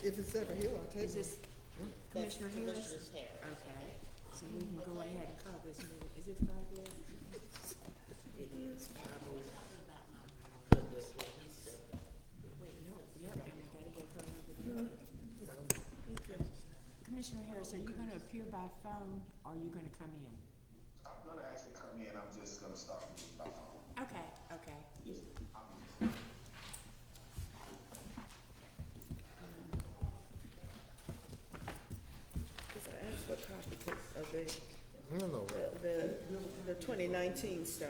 If it's ever here, I'll take Is it. this Commissioner Harris? Okay, so we can go ahead and call this meeting. Is it 5 o'clock? It is probably. Wait, no, yep, and I gotta go further. Commissioner Harris, are you gonna appear by phone or are you gonna come in? I'm gonna actually come in. I'm just gonna start by phone. Okay, okay. Yes. Because I asked for a copy of I don't know. the 2019 stuff.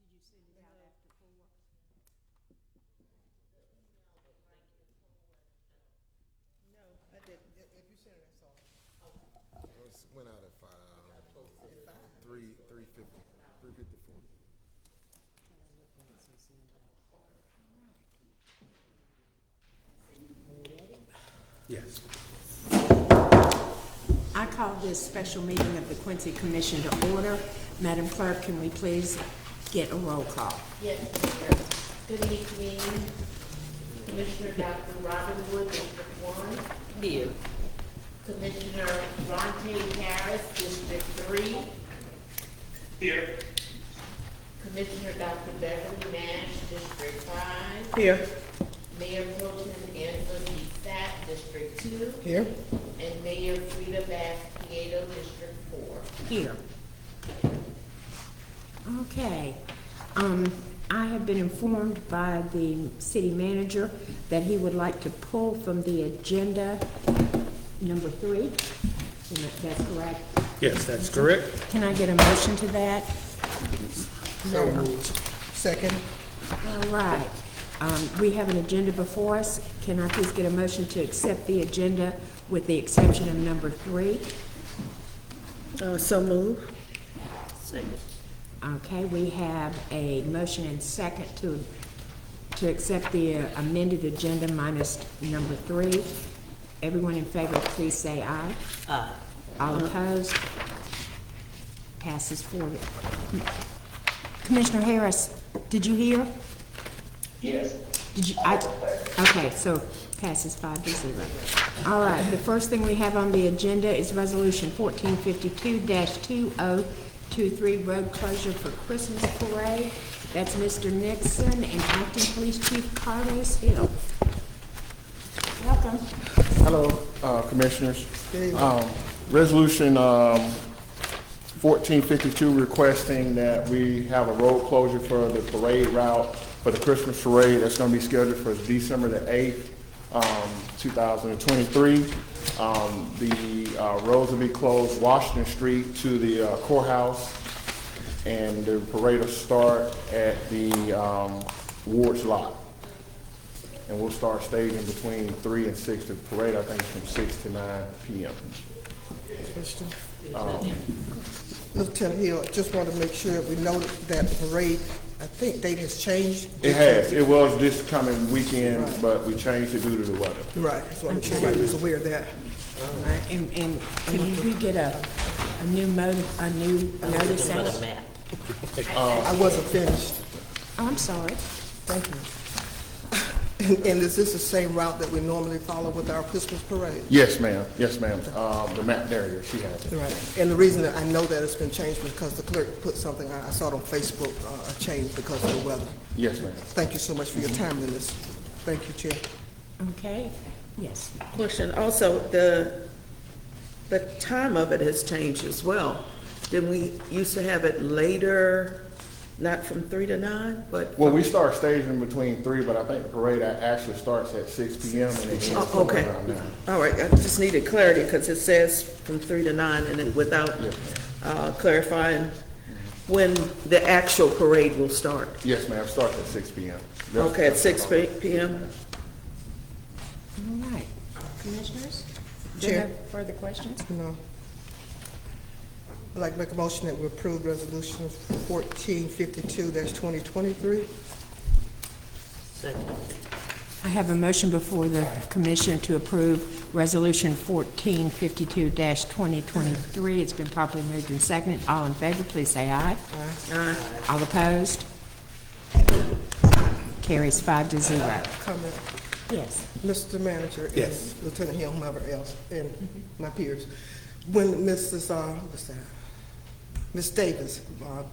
Did you send it out after 4? No, I didn't. If you send it, that's all. It went out at 3:54. Yes. I call this special meeting of the Quincy Commission to order. Madam Clerk, can we please get a roll call? Yes, Mayor. Good evening. Commissioner Dr. Robin Wood, District 1. Here. Commissioner Ronte Harris, District 3. Here. Commissioner Dr. Beverly Nash, District 5. Here. Mayor Pro Tem Angela D. Sapp, District 2. Here. And Mayor Frida Bass Prieto, District 4. Here. Okay. I have been informed by the city manager that he would like to pull from the agenda number 3. That's correct. Yes, that's correct. Can I get a motion to that? So moved. Second. All right. We have an agenda before us. Can I please get a motion to accept the agenda with the exception of number 3? So move. Second. Okay, we have a motion and second to accept the amended agenda minus number 3. Everyone in favor, please say aye. Aye. All opposed? Passes 4. Commissioner Harris, did you hear? Yes. Did you? Okay, so passes 5-0. All right, the first thing we have on the agenda is Resolution 1452-2023, road closure for Christmas parade. That's Mr. Nixon and Acting Police Chief Carlos Hill. Welcome. Hello, Commissioners. Resolution 1452 requesting that we have a road closure for the parade route for the Christmas parade that's going to be scheduled for December the 8th, 2023. The roads will be closed Washington Street to the courthouse, and the parade will start at the Ward's lot. And we'll start staging between 3 and 6. The parade, I think, is from 6 to 9 p.m. Lieutenant Hill, just want to make sure we noted that the parade, I think date has changed. It has. It was this coming weekend, right, but we changed it due to the weather. Right. So everybody was aware of that. All right, and can we get a new notice out? I wasn't finished. Oh, I'm sorry. Thank you. And is this the same route that we normally follow with our Christmas parade? Yes, ma'am. Yes, ma'am. The map there, she has it. Right. And the reason that I know that it's been changed was because the clerk put something, I saw it on Facebook, a change because of the weather. Yes, ma'am. Thank you so much for your timeliness. Thank you, Chair. Okay. Yes. Question, also, the time of it has changed as well. Did we used to have it later not from 3 to 9, but? Well, we start staging between 3, but I think the parade actually starts at 6 p.m. and it ends Oh, okay. around 9. All right, I just needed clarity because it says from 3 to 9 and then without clarifying when the actual parade will start. Yes, ma'am, it starts at 6 p.m. Okay, at 6 p.m.? All right. Commissioners? Do you Chair. have further questions? No. I'd like to make a motion that we approve resolution 1452-2023. I have a motion before the commission to approve Resolution 1452-2023. It's been properly moved and seconded. All in favor, please say aye. Aye. All opposed? Carries 5-0. Comment. Yes. Mr. Manager and Yes. Lieutenant Hill, whomever else, and my peers. When Ms. Davis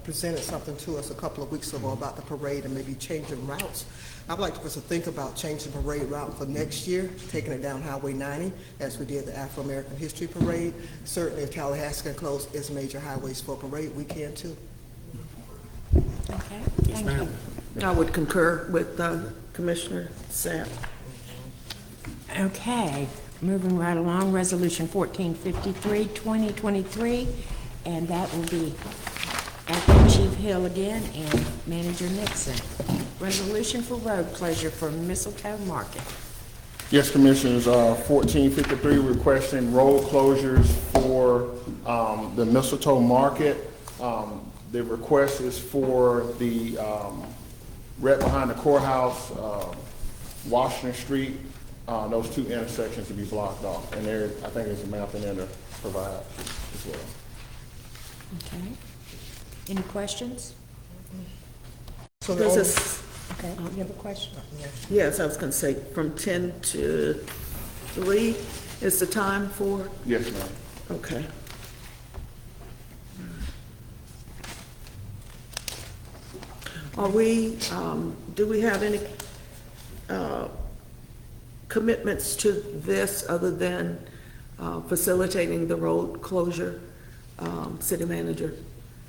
presented something to us a couple of weeks ago about the parade and maybe changing routes, I'd like us to think about changing the parade route for next year, taking it down Highway 90, as we did the Afro-American History Parade. Certainly, if Tallahassee can close its major highways for a parade, we can too. Okay, thank you. I would concur with Commissioner Sapp. Okay, moving right along, Resolution 1453-2023, and that will be after Chief Hill again and Manager Nixon. Resolution for road closure for Mistletoe Market. Yes, Commissioners, 1453 requesting road closures for the Mistletoe Market. The request is for the right behind the courthouse, Washington Street, those two intersections to be blocked off. And there, I think there's a map in there to provide as well. Okay. Any questions? So the This only- is, Okay, you have a question? yes, I was going to say, from 10 to 3 is the time for? Yes, ma'am. Okay. Are we, do we have any commitments to this other than facilitating the road closure, city manager?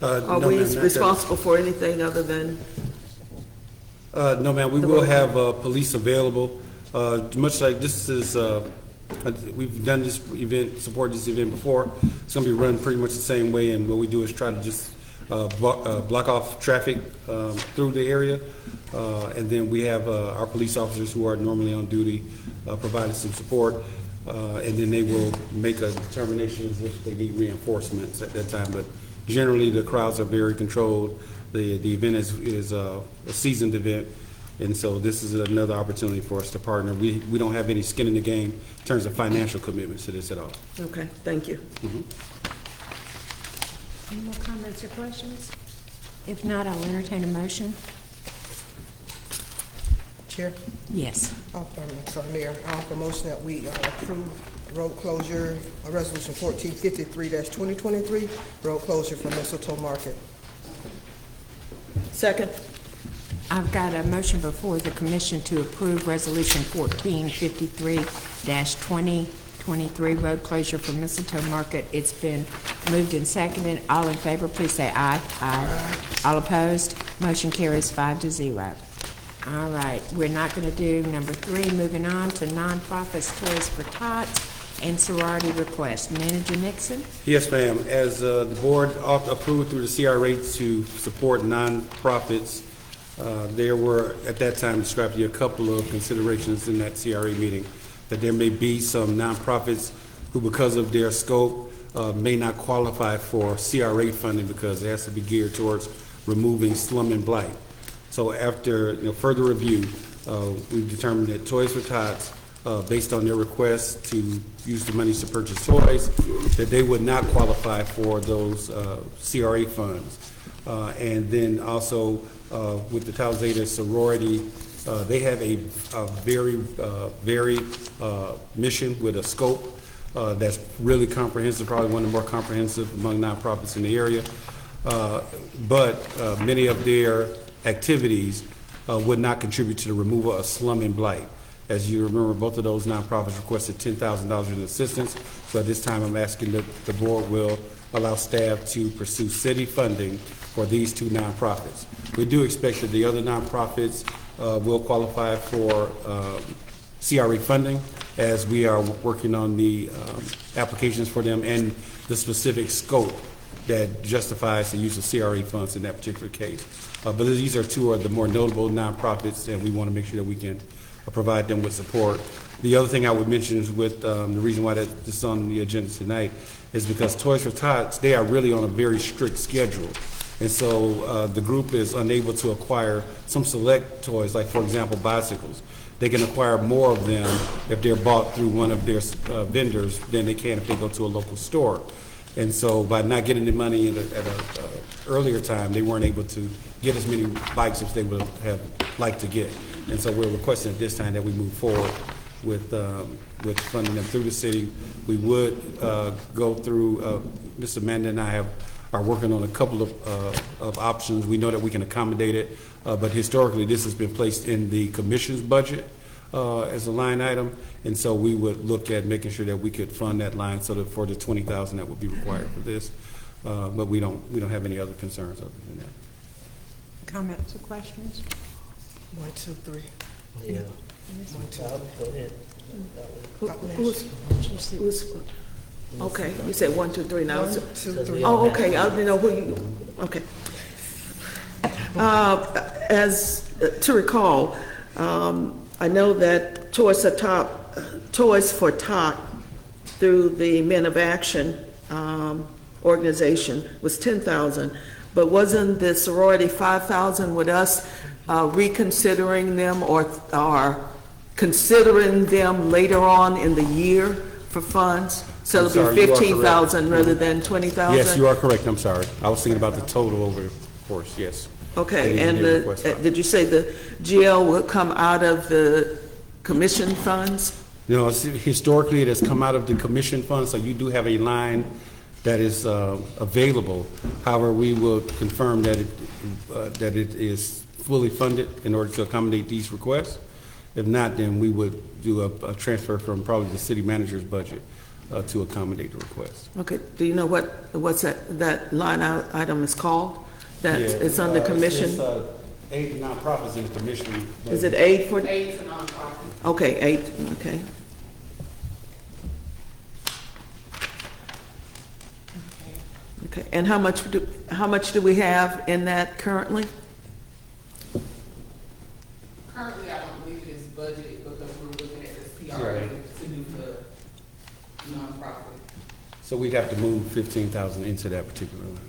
Are No, we ma'am, not that. responsible for anything other than? No, ma'am, we The will road. have police available. Much like this is, we've done this event, supported this event before. It's going to be run pretty much the same way, and what we do is try to just block off traffic through the area. And then we have our police officers who are normally on duty providing some support. And then they will make a determination if they need reinforcements at that time. But generally, the crowds are very controlled. The event is a seasoned event, and so this is another opportunity for us to partner. We don't have any skin in the game in terms of financial commitments to this at all. Okay, thank you. Any more comments or questions? If not, I'll entertain a motion. Chair? Yes. I'm sorry, Mayor. I offer a motion that we approve road closure, resolution 1453-2023, road closure for Mistletoe Market. Second. I've got a motion before the commission to approve Resolution 1453-2023, road closure for Mistletoe Market. It's been moved and seconded. All in favor, please say aye. Aye. All opposed? Motion carries 5-0. All right, we're not going to do number 3. Moving on to nonprofits, Toys for Tots, and sorority requests. Manager Nixon? Yes, ma'am. As the board approved through the CRA to support nonprofits, there were, at that time, described to you a couple of considerations in that CRA meeting, that there may be some nonprofits who, because of their scope, may not qualify for CRA funding because it has to be geared towards removing slum and blight. So after further review, we determined that Toys for Tots, based on their request to use the monies to purchase toys, that they would not qualify for those CRA funds. And then also with the Tau Zeta sorority, they have a very varied mission with a scope that's really comprehensive, probably one of the more comprehensive among nonprofits in the area. But many of their activities would not contribute to the removal of slum and blight. As you remember, both of those nonprofits requested $10,000 in assistance. So at this time, I'm asking that the board will allow staff to pursue city funding for these two nonprofits. We do expect that the other nonprofits will qualify for CRA funding, as we are working on the applications for them and the specific scope that justifies the use of CRA funds in that particular case. But these are two of the more notable nonprofits, and we want to make sure that we can provide them with support. The other thing I would mention is with the reason why this is on the agenda tonight is because Toys for Tots, they are really on a very strict schedule. And so the group is unable to acquire some select toys, like for example, bicycles. They can acquire more of them if they're bought through one of their vendors than they can if they go to a local store. And so by not getting the money at an earlier time, they weren't able to get as many bikes as they would have liked to get. And so we're requesting at this time that we move forward with funding them through the city. We would go through, Mr. Amanda and I are working on a couple of options. We know that we can accommodate it, but historically this has been placed in the commission's budget as a line item, and so we would look at making sure that we could fund that line so that for the $20,000 that would be required for this, but we don't have any other concerns other than that. Comments or questions? 1, 2, 3. Yeah. Go ahead. Who's, okay, you said 1, 2, 3 now. 1, 2, 3. Oh, okay, I didn't know who you, okay. To recall, I know that Toys for Tot through the Men of Action organization was 10,000, but wasn't the sorority 5,000 with us reconsidering them or considering them later on in the year for funds? So it'll sorry, be you are 15,000 rather than 20,000? Yes, you are correct. I'm sorry. I was thinking about the total over the course, yes. Okay, and did you say the GL will come out of the commission funds? No, historically, it has come out of the commission fund, so you do have a line that is available. However, we will confirm that it is fully funded in order to accommodate these requests. If not, then we would do a transfer from probably the city manager's budget to accommodate the request. Okay, do you know what's that line item is called? That it's under commission? It's aid nonprofits in the commission. Is it aid for? Aid to nonprofit. Okay, aid, okay. Okay, and how much do we have in that currently? Currently, I don't believe it's budgeted because we're looking at this PRA Right. to do the nonprofit. So we'd have to move 15,000 into that particular line.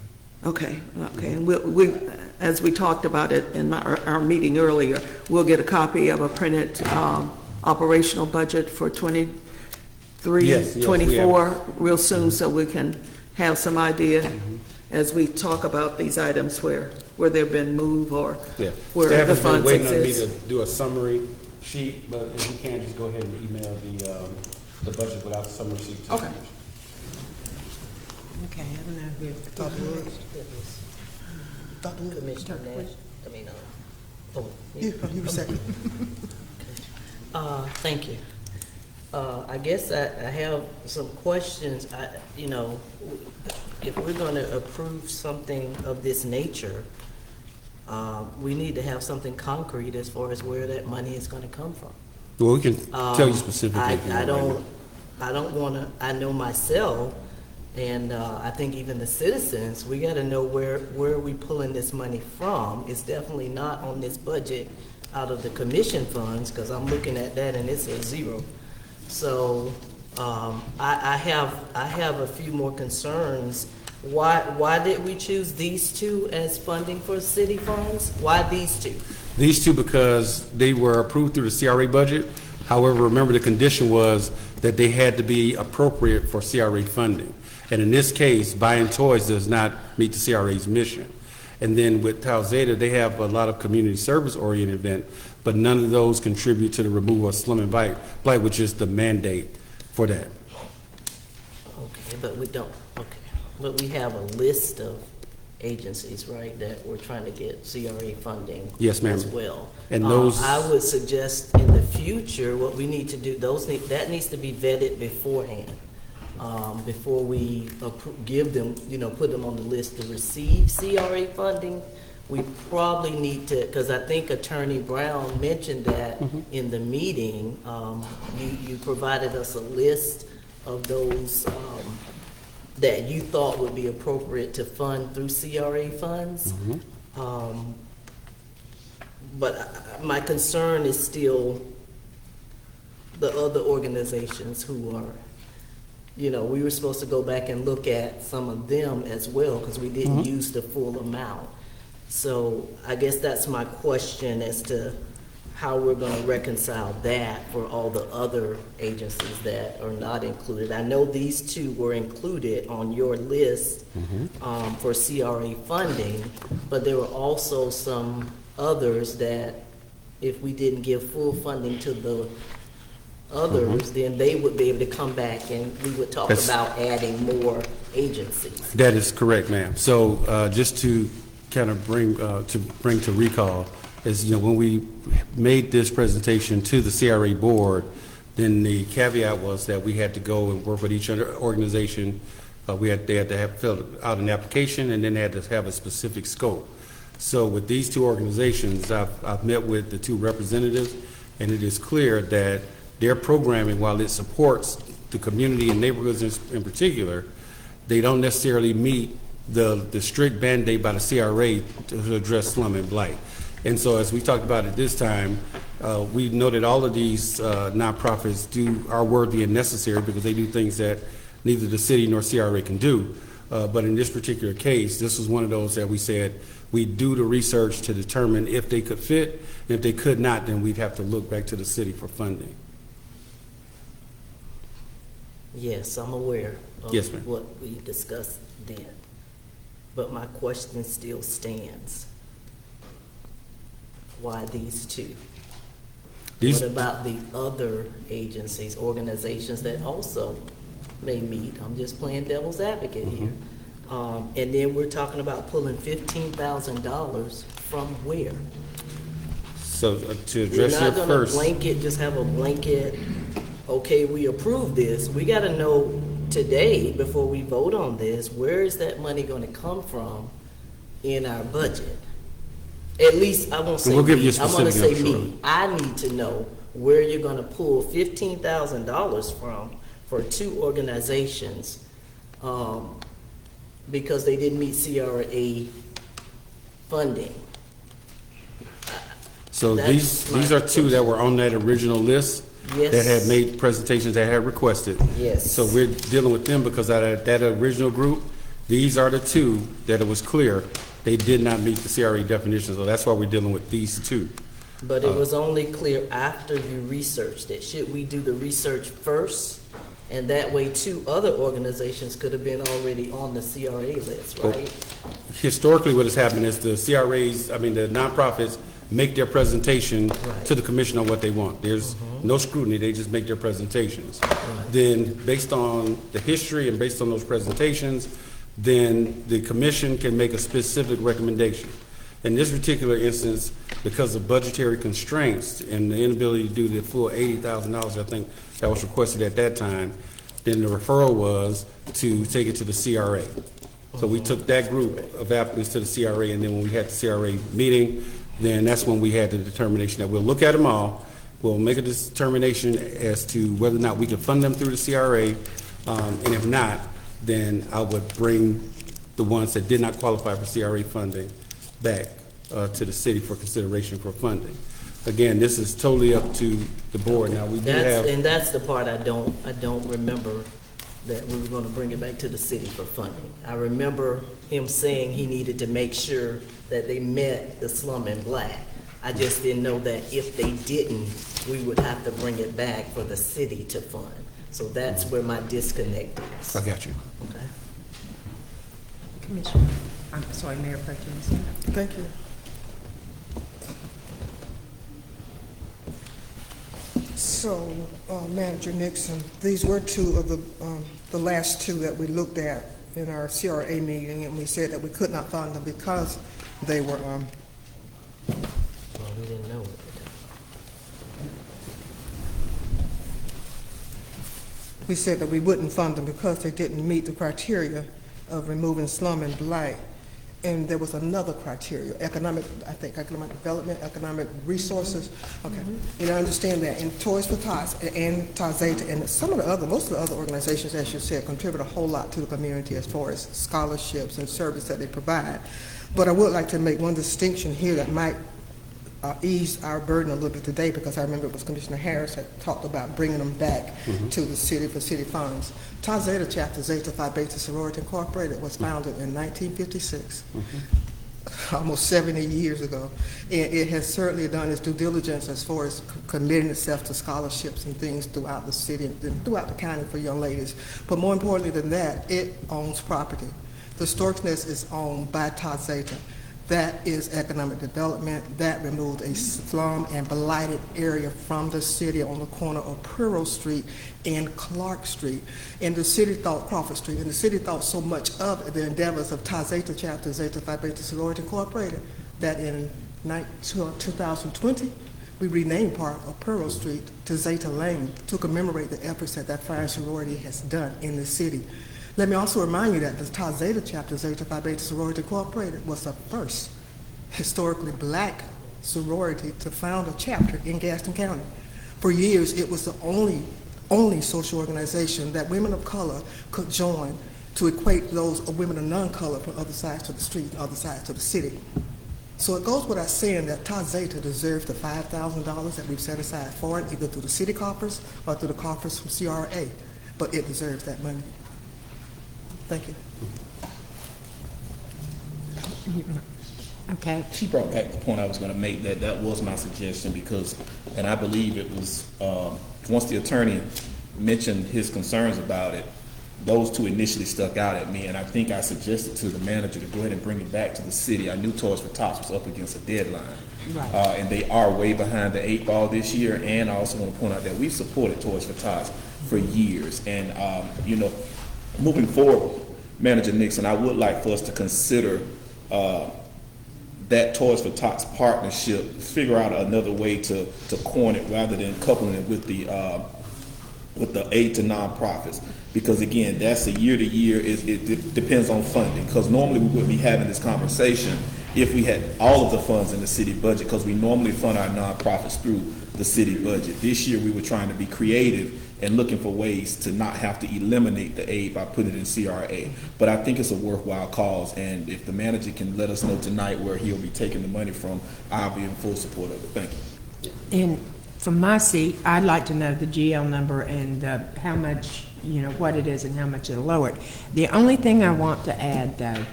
Okay, and we, as we talked about it in our meeting earlier, we'll get a copy of a printed operational budget for 23, Yes, we 24 real soon, so we can have some idea as we talk about these items where they've been moved or Yeah. where Staff the has been funds waiting on me exist. to do a summary sheet, but if you can, just go ahead and email the budget without the summary sheet. to the Okay. commission. Okay, I don't know if Commissioner Nash, I mean, You were second. thank you. I guess I have some questions. If we're going to approve something of this nature, we need to have something concrete as far as where that money is going to come from. Well, we can tell you specifically. if you I want right don't want to, I know myself, and I think even the citizens, we got to know where are we pulling this money from. It's definitely not on this budget out of the commission funds, because I'm looking at that and it's a zero. So I have a few more concerns. Why did we choose these two as funding for city funds? Why these two? These two because they were approved through the CRA budget. However, remember the condition was that they had to be appropriate for CRA funding. And in this case, buying toys does not meet the CRA's mission. And then with Tau Zeta, they have a lot of community service oriented event, but none of those contribute to the removal of slum and blight, which is the mandate for that. Okay, but we don't, okay. But we have a list of agencies, right, that we're trying to get CRA funding. Yes, ma'am. As well. And those- I would suggest in the future, what we need to do, that needs to be vetted beforehand, before we give them, put them on the list to receive CRA funding. we probably need to, because I think Attorney Brown mentioned that in the meeting. You provided us a list of those that you thought would be appropriate to fund through CRA funds. But my concern is still the other organizations who are, we were supposed to go back and look at some of them as well, because we didn't use the full amount. So I guess that's my question as to how we're going to reconcile that for all the other agencies that are not included. I know these two were included on your list for CRA funding, but there were also some others that if we didn't give full funding to the others, then they would be able to come back and we would talk about adding more agencies. That is correct, ma'am. So just to kind of bring to recall, is when we made this presentation to the CRA board, then the caveat was that we had to go and work with each other organization. They had to have filled out an application, and then they had to have a specific scope. So with these two organizations, I've met with the two representatives, and it is clear that their programming, while it supports the community and neighborhoods in particular, they don't necessarily meet the strict mandate by the CRA to address slum and blight. And so as we talked about at this time, we know that all of these nonprofits are worthy and necessary because they do things that neither the city nor CRA can do. But in this particular case, this was one of those that we said we do the research to determine if they could fit, and if they could not, then we'd have to look back to the city for funding. Yes, I'm aware of Yes, ma'am. what we discussed then, but my question still stands. Why these two? What about the other agencies, organizations that also may meet? I'm just playing devil's advocate here. And then we're talking about pulling $15,000 from where? So to We're address not your gonna first, just have a blanket, okay, we approve this. We gotta know today, before we vote on this, where is that money gonna come from in our budget? At least, I won't say we'll give you me, a I'm gonna specific say number. me. I need to know where you're gonna pull $15,000 from for two organizations, because they didn't meet CRA funding. so That's these my are two that were on that original list Yes. that had made presentations that had requested. Yes. So we're dealing with them because out of that original group, these are the two that it was clear they did not meet the CRA definition. So that's why we're dealing with these two. But it was only clear after you researched it. Should we do the research first? And that way, two other organizations could have been already on the CRA list, right? Historically, what has happened is the the nonprofits make their presentation Right. to the commission on what they want. There's no scrutiny, they just make their presentations. Then, based on the history and based on those presentations, then the commission can make a specific recommendation. In this particular instance, because of budgetary constraints and the inability to do the full $80,000, I think that was requested at that time, then the referral was to take it to the CRA. So we took that group of applicants to the CRA, and then when we had the CRA meeting, then that's when we had the determination that we'll look at them all, we'll make a determination as to whether or not we can fund them through the CRA, and if not, then I would bring the ones that did not qualify for CRA funding back to the city for consideration for funding. Again, this is totally up to the board. Now, we do have, And that's the part I don't remember, that we were gonna bring it back to the city for funding. I remember him saying he needed to make sure that they met the slum and black. I just didn't know that if they didn't, we would have to bring it back for the city to fund. So that's where my disconnect is. I got you. Okay. Commissioner, I'm sorry, Mayor Pro Tem. Thank you. So, Manager Nixon, these were two of the last two that we looked at in our CRA meeting, and we said that we could not fund them because they were, Well, we didn't know it. we said that we wouldn't fund them because they didn't meet the criteria of removing slum and blight. And there was another criteria, economic development, economic resources. Okay, I understand that. And Toys for Tots and Tazeta and most of the other organizations, as you said, contribute a whole lot to the community as far as scholarships and service that they provide. But I would like to make one distinction here that might ease our burden a little bit today, because I remember it was Commissioner Harris that talked about bringing them back to the city for city funds. Tau Zeta Chapter Zeta Phi Beta Sorority Incorporated was founded in 1956, almost 70 years ago. And it has certainly done its due diligence as far as committing itself to scholarships and things throughout the city and throughout the county for young ladies. But more importantly than that, it owns property. The Stork's Nest is owned by Tau Zeta. That is economic development. That removed a slum and blighted area from the city on the corner of Pearl Street and Clark Street. And the city thought, Crawford Street, and the city thought so much of the endeavors of Tau Zeta Chapter Zeta Phi Beta Sorority Incorporated that in 2020, we renamed part of Pearl Street to Zeta Lane to commemorate the efforts that fine sorority has done in the city. Let me also remind you that the Tau Zeta Chapter Zeta Phi Beta Sorority Incorporated was the first historically black sorority to found a chapter in Gaston County. For years, it was the only social organization that women of color could join to equate those of women of non-color from other sides of the street, other sides of the city. So it goes without saying that Tau Zeta deserves the $5,000 that we've set aside for it, either through the city coffers or through the coffers from CRA, but it deserves that money. Thank you. Okay. She brought back the point I was going to make, that was my suggestion, because, and I believe it was, once the attorney mentioned his concerns about it, those two initially stuck out at me, and I think I suggested to the manager to go ahead and bring it back to the city. I knew Toys for Tots was up against a deadline. Right. And they are way behind the 8 ball this year, and I also want to point out that we've supported Toys for Tots for years, and, moving forward, Manager Nixon, I would like for us to consider that Toys for Tots partnership, figure out another way to coin it rather than coupling it with the aid to nonprofits. Because again, that's a year to year, it depends on funding. Because normally we wouldn't be having this conversation if we had all of the funds in the city budget, because we normally fund our nonprofits through the city budget. This year we were trying to be creative and looking for ways to not have to eliminate the aid by putting it in CRA. But I think it's a worthwhile cause, and if the manager can let us know tonight where he'll be taking the money from, I'll be in full support of it. Thank you. And from my seat, I'd like to know the GL number and how much, what it is and how much it'll lower it. The only thing I want to add, though,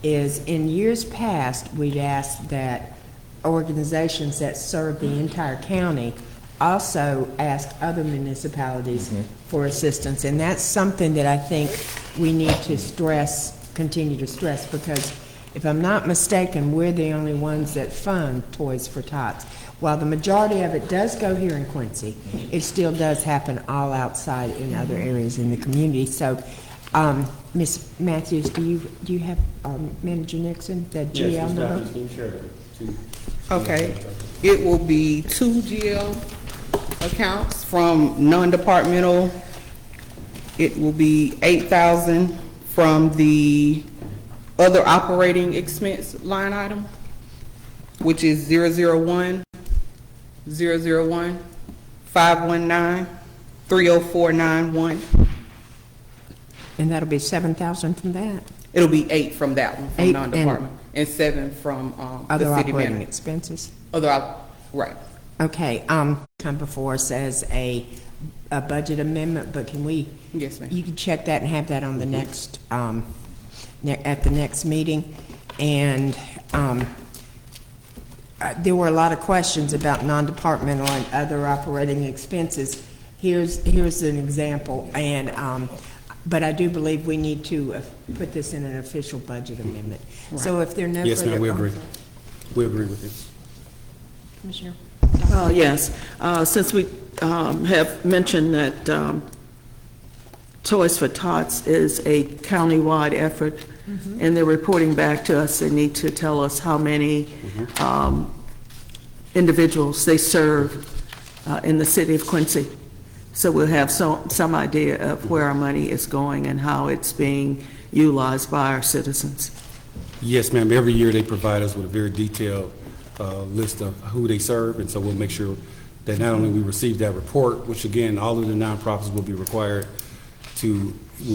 is in years past, we'd asked that organizations that serve the entire county also ask other municipalities for assistance, and that's something that I think we need to continue to stress, because if I'm not mistaken, we're the only ones that fund Toys for Tots. While the majority of it does go here in Quincy, it still does happen all outside in other areas in the community. So, Ms. Matthews, do you have Manager Nixon, the GL number? Okay, it will be 2 GL accounts from non-departmental. It will be 8,000 from the other operating expense line item, which is 001 519 30491. And that'll be 7,000 from that? It'll be 8 from that one, from 8 non-department, and 7 from Other the city operating manager. expenses? Right. Okay, come before us as a budget amendment, but can we? Yes, ma'am. You can check that and have that on the next, at the next meeting. And there were a lot of questions about non-departmental and other operating expenses. Here's an example, and but I do believe we need to put this in an official budget amendment. Right. So if there are no Yes, further... ma'am, we agree. We agree with you. Commissioner? Yes, since we have mentioned that Toys for Tots is a countywide effort, and they're reporting back to us, they need to tell us how many individuals they serve in the city of Quincy. So we'll have some idea of where our money is going and how it's being utilized by our citizens. Yes, ma'am. Every year they provide us with a very detailed list of who they serve, and so we'll make sure that not only we receive that report, which again, all of the nonprofits will be required to,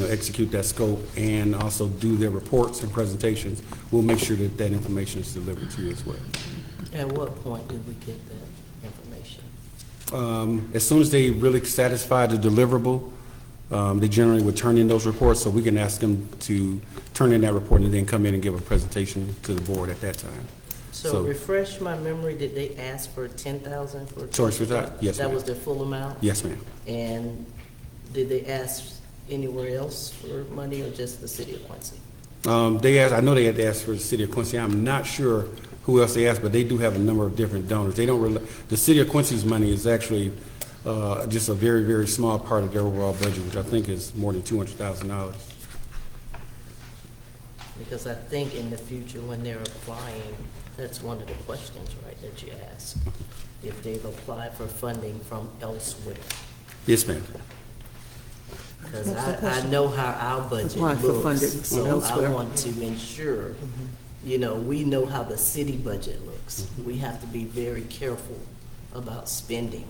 execute that scope and also do their reports and presentations. We'll make sure that that information is delivered to you as well. At what point do we get that information? As soon as they really satisfy the deliverable, they generally would turn in those reports, so we can ask them to turn in that report and then come in and give a presentation to the board at that time. So refresh my memory, did they ask for 10,000 for? Toys for Tots? Yes, That ma'am. was their full amount? Yes, ma'am. And did they ask anywhere else for money or just the city of Quincy? I know they had to ask for the city of Quincy. I'm not sure who else they asked, but they do have a number of different donors. They don't the city of Quincy's money is actually just a very, very small part of their overall budget, which I think is more than $200,000. Because I think in the future, when they're applying, that's one of the questions, right, that you ask, if they've applied for funding from elsewhere. Yes, ma'am. Because I know how our budget Apply for funding looks, from so I elsewhere. want to ensure, we know how the city budget looks. We have to be very careful about spending.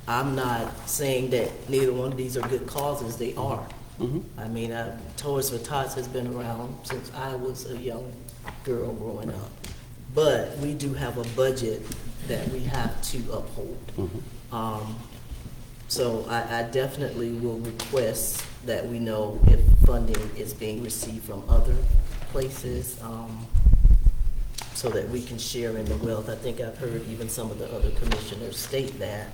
I'm not saying that neither one of these are good causes, they are. I mean, Toys for Tots has been around since I was a young girl growing up. But we do have a budget that we have to uphold. So I definitely will request that we know if funding is being received from other places, so that we can share in the wealth. I think I've heard even some of the other commissioners state that.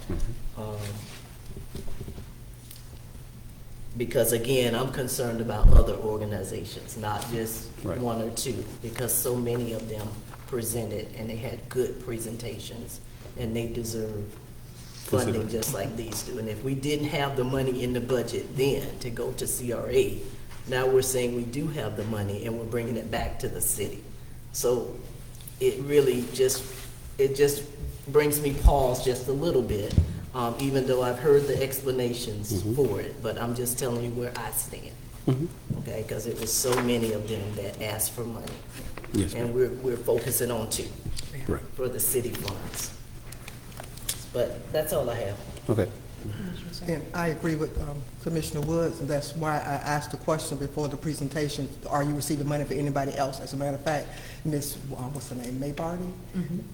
Because again, I'm concerned about other organizations, not just Right. one or two, because so many of them presented and they had good presentations and they deserve funding just like these do. And if we didn't have the money in the budget then to go to CRA, now we're saying we do have the money and we're bringing it back to the city. So it really just brings me pause just a little bit, even though I've heard the explanations for it, but I'm just telling you where I stand. Okay, because it was so many of them that asked for money. Yes, And ma'am. we're focusing on two Right. for the city funds. But that's all I have. Okay. And I agree with Commissioner Woods, and that's why I asked the question before the presentation, are you receiving money for anybody else? As a matter of fact, Miss, what's her name, May Barty,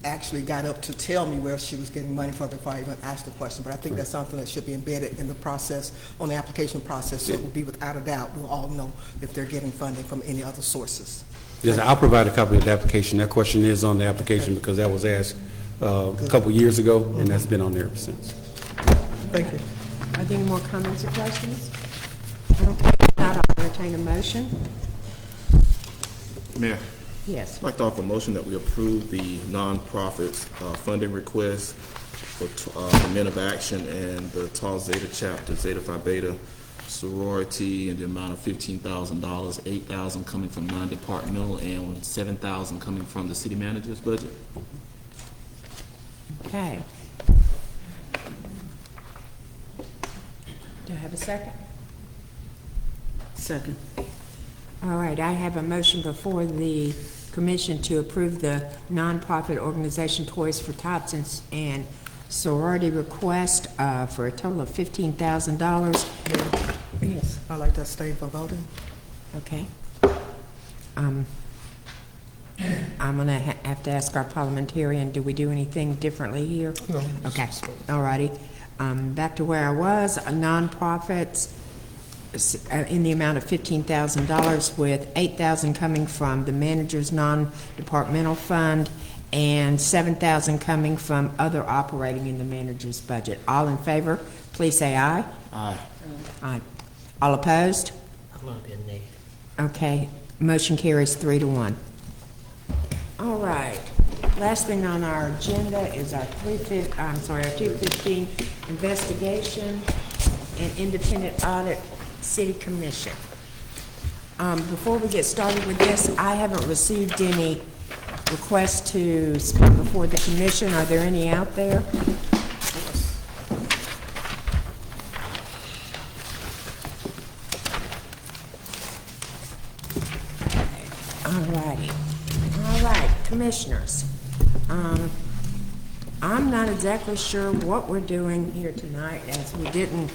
actually got up to tell me where she was getting money from before I even asked the question. But I think that's something that should be embedded in the process, on the application process, so it will be without a doubt, we'll all know if they're getting funding from any other sources. Yes, I'll provide a copy of the application. That question is on the application because that was asked a couple years ago, and that's been on there ever since. Thank you. Are there any more comments or questions? Okay, if not, I'll entertain a motion. Mayor, Yes. I'd like to offer a motion that we approve the nonprofits funding request for the Men of Action and the Tau Zeta chapter, Zeta Phi Beta sorority, in the amount of $15,000, $8,000 coming from non-departmental and $7,000 coming from the city manager's budget. Okay. Do I have a second? Second. All right, I have a motion before the commission to approve the nonprofit organization Toys for Tots and sorority request for a total of $15,000. Yes. I'd like to abstain from voting. Okay. I'm gonna have to ask our parliamentarian, do we do anything differently here? No. Okay, all righty. Back to where I was, nonprofits in the amount of $15,000 with $8,000 coming from the manager's non-departmental fund and $7,000 coming from other operating in the manager's budget. All in favor, please say aye. Aye. Aye. All opposed? I'm gonna be a nay. Okay, motion carries 3-1. All right, last thing on our agenda is our 215 investigation and independent audit city commission. Before we get started with this, I haven't received any requests to speak before the commission. Are there any out there? All I'm not exactly sure what we're doing here tonight, as we didn't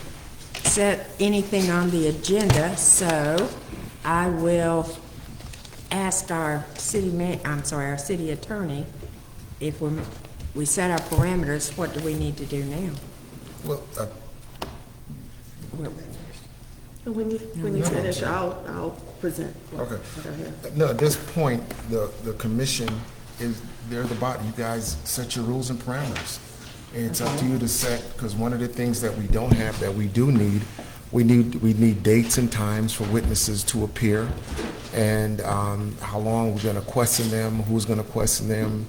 set anything on the agenda, so I will ask our our city attorney, if we set our parameters, what do we need to do now? Well, When you finish, I'll present. okay. Go ahead. No, at this point, the commission they're the body. You guys set your rules and parameters. And it's up to you to set, because one of the things that we don't have, that we do need, we need dates and times for witnesses to appear, and how long we're gonna question them, who's gonna question them,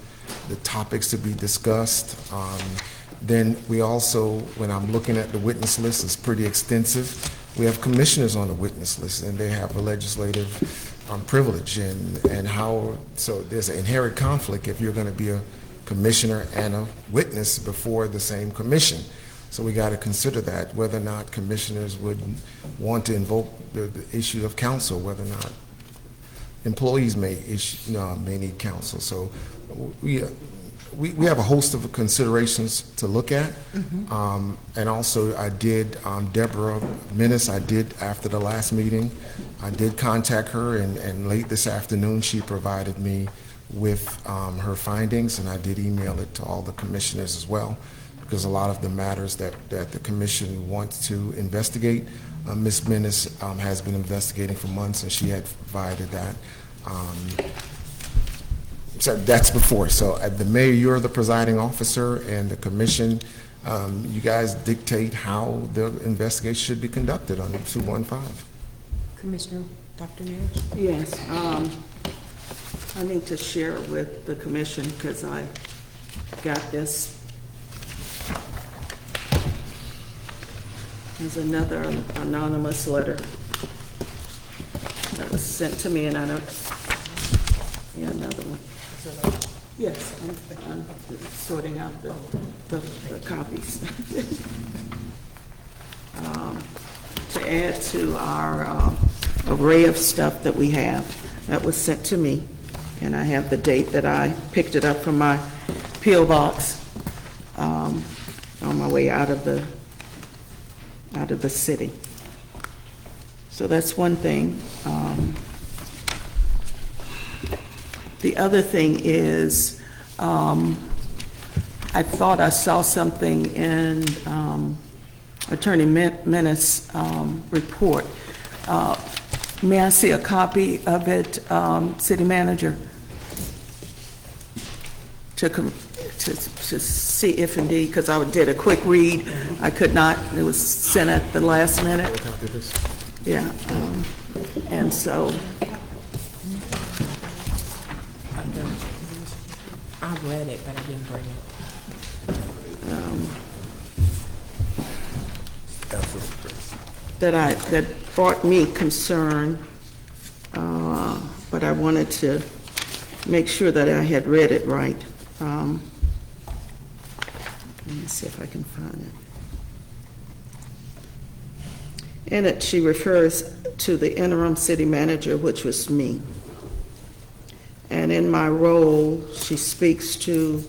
the topics to be discussed. Then we also, when I'm looking at the witness list, it's pretty extensive. We have commissioners on the witness list, and they have a legislative privilege, and how, so there's an inherent conflict if you're gonna be a commissioner and a witness before the same commission. So we got to consider that, whether or not commissioners would want to invoke the issue of counsel, whether or not employees may need counsel. So we have a host of considerations to look at. And also I did, Deborah Menace, after the last meeting, I did contact her, and late this afternoon she provided me with her findings, and I did email it to all the commissioners as well, because a lot of the matters that the commission wants to investigate, Ms. Menace has been investigating for months, and she had provided that. So that's before. So the mayor, you're the presiding officer, and the commission, you guys dictate how the investigation should be conducted on 215. Commissioner, Dr. Nash? Yes, I need to share it with the commission because I got this. There's another anonymous letter that was sent to me, and I don't, yeah, another one. Yes, I'm sorting out the copies. To add to our array of stuff that we have that was sent to me, and I have the date that I picked it up from my P.O. box on my way out of the city. So that's one thing. The other thing is, I thought I saw something in Attorney Menace's report. May I see a copy of it, City Manager? To see if indeed, because I did a quick read, I could not, it was sent at the last minute. Yeah, and so. I read it, but I didn't bring it. That brought me concern, but I wanted to make sure that I had read it right. Let me see if I can find it. In it, she refers to the interim city manager, which was me. And in my role, she speaks to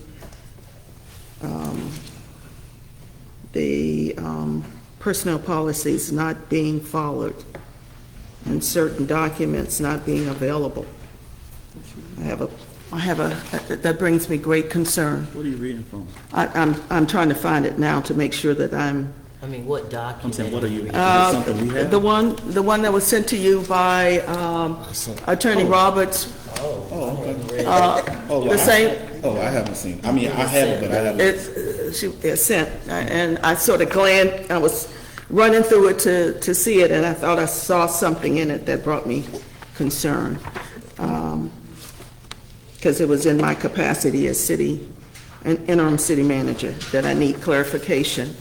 the personnel policies not being followed and certain documents not being available. That brings me great concern. What are you reading from? I'm trying to find it now to make sure that I'm. I mean, what document? I'm saying, what are you reading? Is it something we have? The one that was sent to you by Attorney Roberts. The same. I haven't seen it. I mean, I have it, but I haven't. It's sent, and I sort of glanced, I was running through it to see it, and I thought I saw something in it that brought me concern. Because it was in my capacity as interim city manager that I need clarification.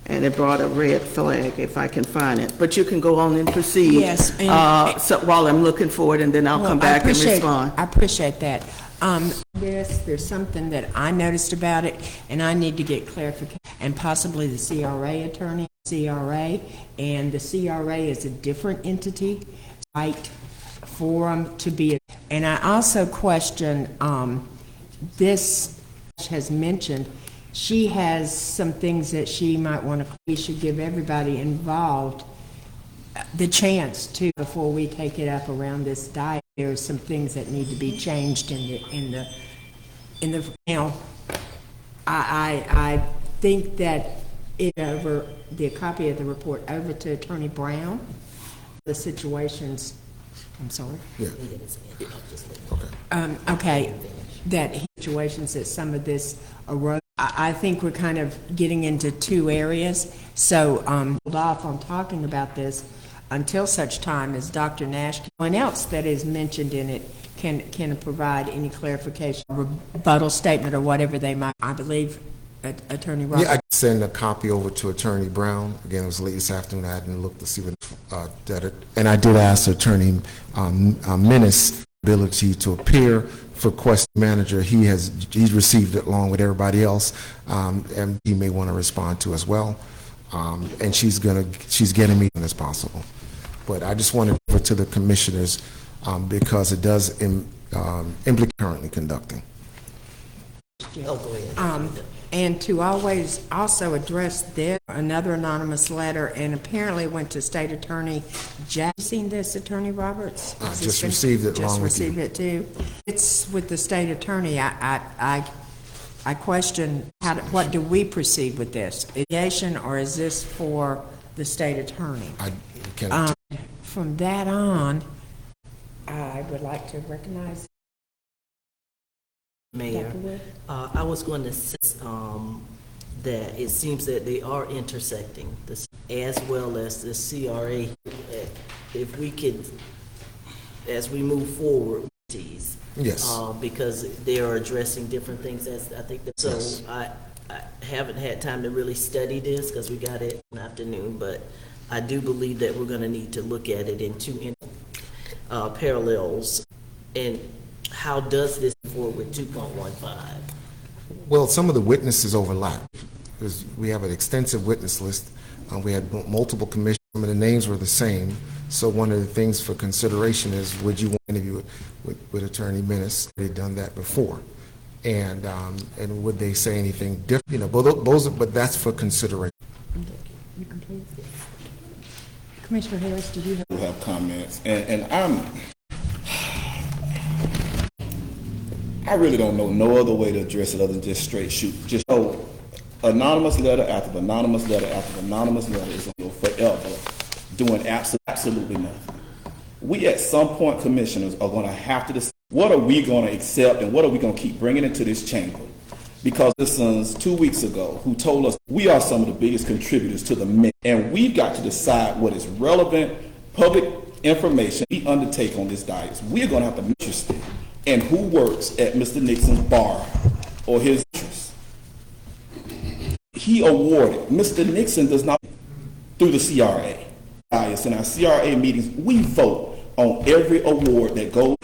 And it brought a red flag, if I can find it. But you can go on and proceed. Yes. So while I'm looking for it, and then I'll come back and respond. I appreciate that. There's something that I noticed about it, and I need to get clarification, and possibly the CRA attorney, CRA, and the CRA is a different entity, right, for them to be. And I also question this has mentioned, she has some things that she might want to, we should give everybody involved the chance to, before we take it up around this diet. There are some things that need to be changed in the now, I think that it over the copy of the report over to Attorney Brown, the situations, I'm sorry? Yeah. Okay, that situations that some of this arose. I think we're kind of getting into two areas, so hold off on talking about this until such time as Dr. Nash, anyone else that is mentioned in it can provide any clarification, rebuttal statement, or whatever they might. I believe Attorney Roberts. Yeah, I send a copy over to Attorney Brown. Again, it was late this afternoon. I hadn't looked to see what that it. And I did ask Attorney Menace ability to appear for question manager. He's received it along with everybody else, and he may want to respond to as well. And she's getting me as possible. But I just wanted to give it to the commissioners because it does implicate currently conducting. Oh, go ahead. And to always also address this, another anonymous letter, and apparently went to State Attorney Jack. You seen this, Attorney Roberts? I just received it along with you. Just received it too. It's with the State Attorney. I question what do we proceed with this? Litigation, or is this for the State Attorney? I cannot. From that on, I would like to recognize Mayor, I was going to say that it seems that they are intersecting, as well as the CRA. If we could, as we move forward, Yes. because they are addressing different things. As I think that. So Yes. I haven't had time to really study this because we got it in the afternoon, but I do believe that we're going to need to look at it in two parallels. And how does this forward with 2.15? Well, some of the witnesses overlap. We have an extensive witness list. We had multiple commissioners. Some of the names were the same. So one of the things for consideration is, would you want to interview with Attorney Menace? They've done that before. And would they say anything different? You know, but that's for consideration. you complete. Commissioner Harris, did you have comments, and I really don't know no other way to address it other than just straight shoot. Just anonymous letter after anonymous letter after anonymous letter is going to go forever doing absolutely nothing. We at some point, commissioners, are going to have to decide what are we going to accept and what are we going to keep bringing into this chamber. Because citizens 2 weeks ago who told us we are some of the biggest contributors to the mess, and we've got to decide what is relevant public information we undertake on this diet. We're going to have to be interested in who works at Mr. Nixon's bar or his interest. He awarded. Mr. Nixon does not through the CRA. In our CRA meetings, we vote on every award that goes.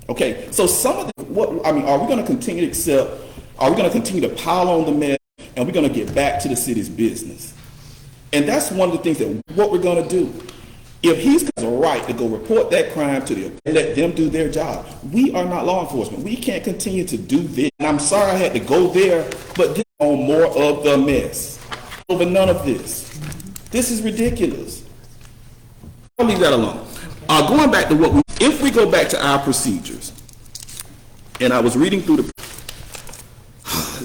Okay, so some of the, are we going to continue to accept? Are we going to continue to pile on the mess, and we're going to get back to the city's business? And that's one of the things that what we're going to do. If he's got the right to go report that crime to them and let them do their job, we are not law enforcement. We can't continue to do this. And I'm sorry I had to go there, but this on more of the mess. Over none of this. This is ridiculous. I'll leave that alone. Going back to if we go back to our procedures, and I was reading through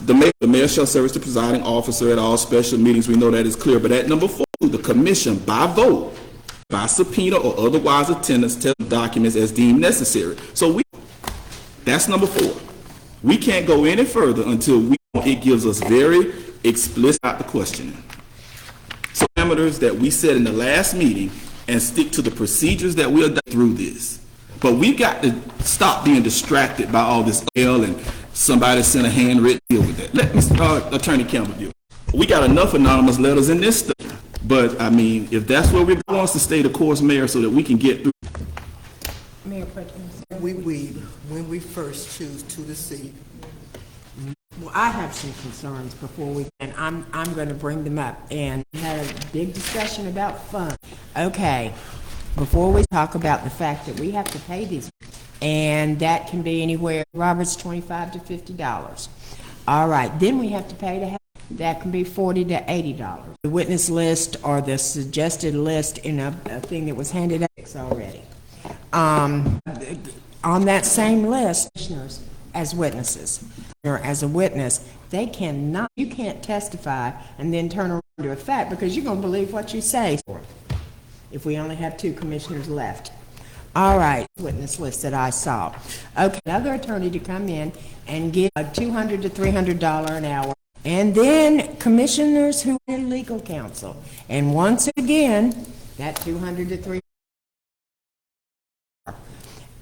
the mayor shall serve as the presiding officer at all special meetings. We know that is clear. But at number 4, the commission by vote, by subpoena or otherwise attendance, test documents as deemed necessary. So that's number 4. We can't go any further until it gives us very explicit out the questioning. So parameters that we said in the last meeting and stick to the procedures that we'll do through this. But we've got to stop being distracted by all this and somebody sent a handwritten deal with that. Let me Attorney Campbell deal. We got enough anonymous letters in this stuff. But I mean, if that's where we want us to stay the course, Mayor, so that we can get through. Mayor President. When we first choose to the seat. Well, I have some concerns before we, and I'm going to bring them up. And we had a big discussion about funds. Okay, before we talk about the fact that we have to pay these, and that can be anywhere, Robert's $25 to $50. All right, then we have to pay to have, that can be $40 to $80. The witness list or the suggested list in a thing that was handed out already. On that same list, commissioners as witnesses, or as a witness, they cannot, you can't testify and then turn around to a fact because you're going to believe what you say. If we only have 2 commissioners left. All right, witness list that I saw. Okay, another attorney to come in and give a $200 to $300 an hour. And then commissioners who are legal counsel. And once again, that $200 to $300.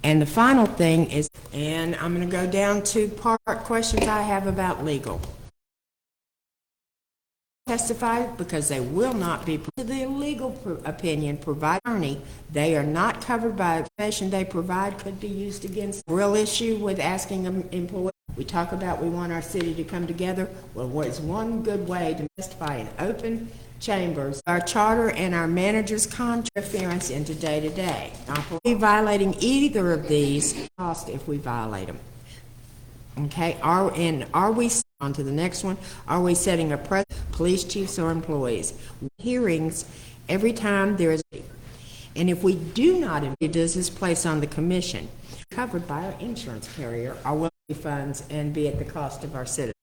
And the final thing is, and I'm going to go down to questions I have about legal. Testify because they will not be to the legal opinion provided attorney. They are not covered by information they provide could be used against. Real issue with asking an employee. We talk about we want our city to come together. Well, what's one good way to testify in open chambers? Our charter and our manager's contract interference into day-to-day. Not violating either of these cost if we violate them. Okay, are we, on to the next one, are we setting a precedent, police chiefs or employees? Hearings every time there is, and if we do not, it does this place on the commission, covered by our insurance carrier, our will funds and be at the cost of our citizens.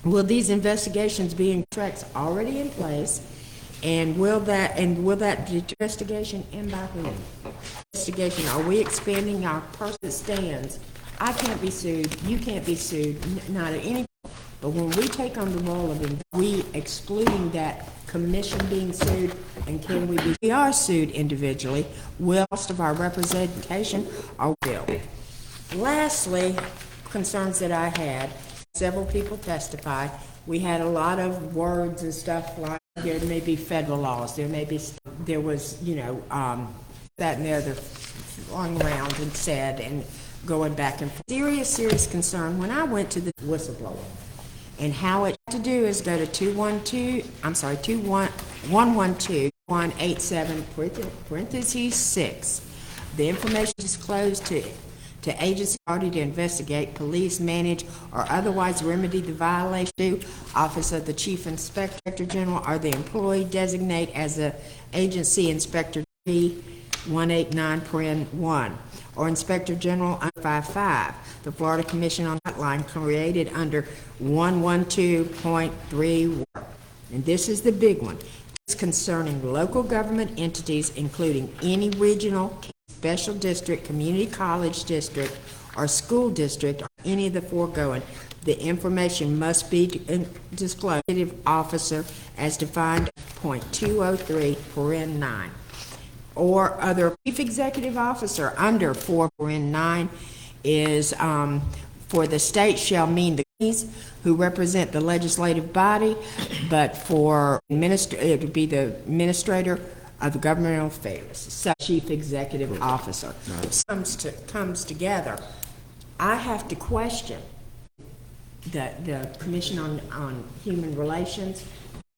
Will these investigations be in tracks already in place? And will that investigation end by whom? Investigation, are we expanding our person stands? I can't be sued, you can't be sued, not at any point. But when we take on the role of we excluding that commission being sued, and can we are sued individually, will cost of our representation or bill? Lastly, concerns that I had, several people testified. We had a lot of words and stuff like there may be federal laws, there was, that and the other going around and said and going back and forth. Serious concern when I went to the whistleblower. And how it to do is go to 112-187 The information is disclosed to agency party to investigate, police, manage, or otherwise remedy the violation to Office of the Chief Inspector General or the employee designate as the agency inspector 189-1 or Inspector General 55. The Florida Commission on Hotline created under 112.3. And this is the big one. It's concerning local government entities, including any regional, special district, community college district, or school district, or any of the foregoing. The information must be disclosed to the officer as defined .203(9) or other chief executive officer under 4(9) is for the state shall mean the who represent the legislative body, but for it would be the administrator of the governmental affairs, so chief executive officer. Comes together. I have to question the Commission on Human Relations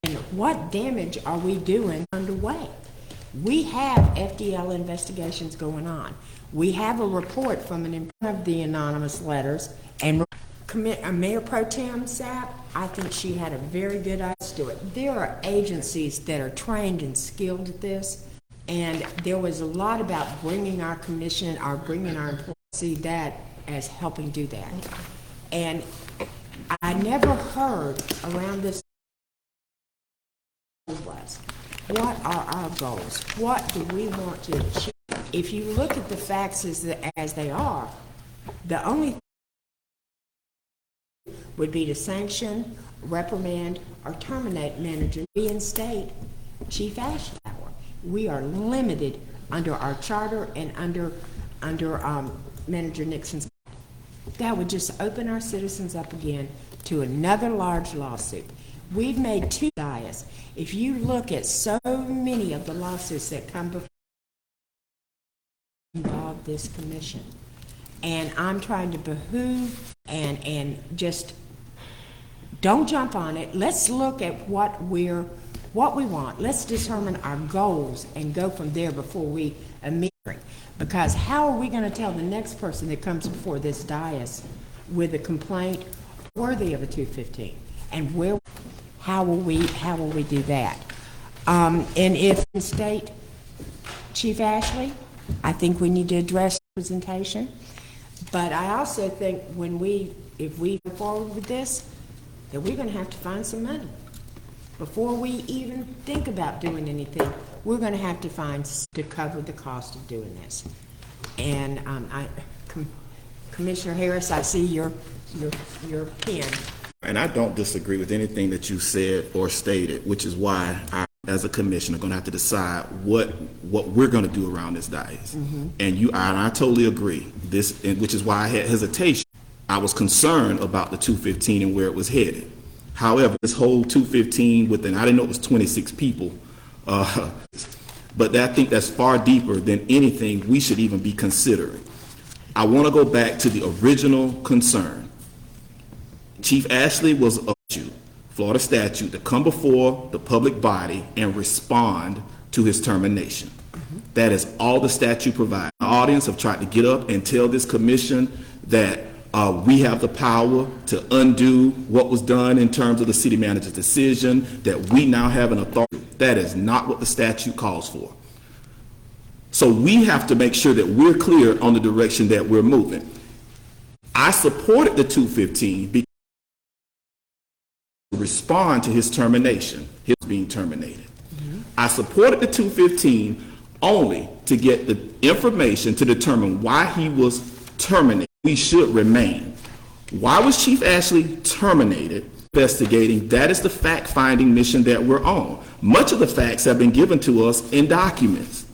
and what damage are we doing underway? We have FDL investigations going on. We have a report from one of the anonymous letters, and Mayor Pro Tem Sapp, I think she had a very good idea to do it. There are agencies that are trained and skilled at this, and there was a lot about bringing our commission or bringing our employees to see that as helping do that. And I never heard around this was, what are our goals? What do we want to achieve? If you look at the facts as they are, the only would be to sanction, reprimand, or terminate manager, reinstate Chief Ashtower. We are limited under our charter and under Manager Nixon's. That would just open our citizens up again to another large lawsuit. We've made 2 bias. If you look at so many of the lawsuits that come before involve this commission, and I'm trying to behoove and just don't jump on it. Let's look at what we want. Let's determine our goals and go from there before we immediately. Because how are we going to tell the next person that comes before this dais with a complaint worthy of a 215. And how will we do that? And if the state, Chief Ashley, I think we need to address representation. But I also think if we go forward with this, that we're going to have to find some money. Before we even think about doing anything, we're going to have to find to cover the cost of doing this. And Commissioner Harris, I see your pen. And I don't disagree with anything that you said or stated, which is why I, as a commissioner, going to have to decide what we're going to do around this dais. And I totally agree. Which is why I had hesitation. I was concerned about the 215 and where it was headed. However, this whole 215 I didn't know it was 26 people. But I think that's far deeper than anything we should even be considering. I want to go back to the original concern. Chief Ashley was issued Florida statute to come before the public body and respond to his termination. That is all the statute provides. The audience have tried to get up and tell this commission that we have the power to undo what was done in terms of the city manager's decision, that we now have an authority. That is not what the statute calls for. So we have to make sure that we're clear on the direction that we're moving. I supported the 215 because to respond to his termination, his being terminated. I supported the 215 only to get the information to determine why he was terminated. We should remain. Why was Chief Ashley terminated? Investigating, that is the fact-finding mission that we're on. Much of the facts have been given to us in documents.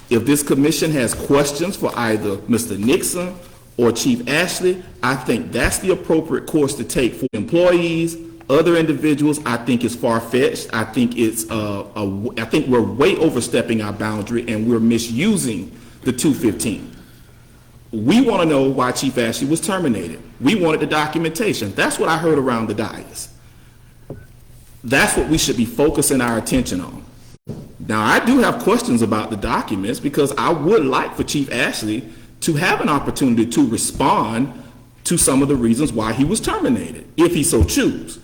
If this commission has questions for either Mr. Nixon or Chief Ashley, I think that's the appropriate course to take for employees, other individuals. I think it's far-fetched. I think I think we're way overstepping our boundary and we're misusing the 215. We want to know why Chief Ashley was terminated. We wanted the documentation. That's what I heard around the dais. That's what we should be focusing our attention on. Now, I do have questions about the documents because I would like for Chief Ashley to have an opportunity to respond to some of the reasons why he was terminated, if he so chooses.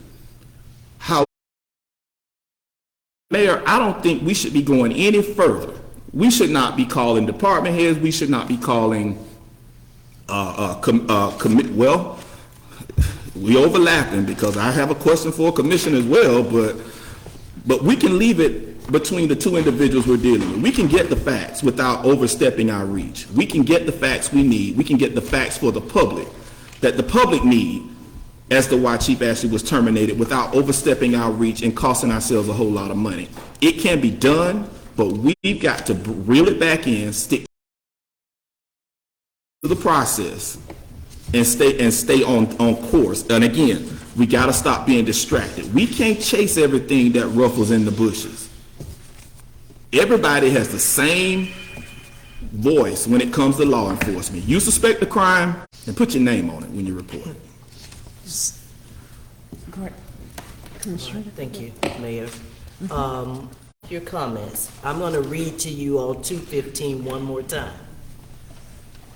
Mayor, I don't think we should be going any further. We should not be calling department heads. We should not be calling well, we overlapping because I have a question for a commission as well, but we can leave it between the two individuals we're dealing with. We can get the facts without overstepping our reach. We can get the facts we need. We can get the facts for the public that the public need as to why Chief Ashley was terminated without overstepping our reach and costing ourselves a whole lot of money. It can be done, but we've got to reel it back in, stick to the process, and stay on course. And again, we got to stop being distracted. We can't chase everything that ruffles in the bushes. Everybody has the same voice when it comes to law enforcement. You suspect a crime, and put your name on it when you report it. Great. Commissioner? Thank you, Mayor. Your comments. I'm going to read to you on 215 one more time.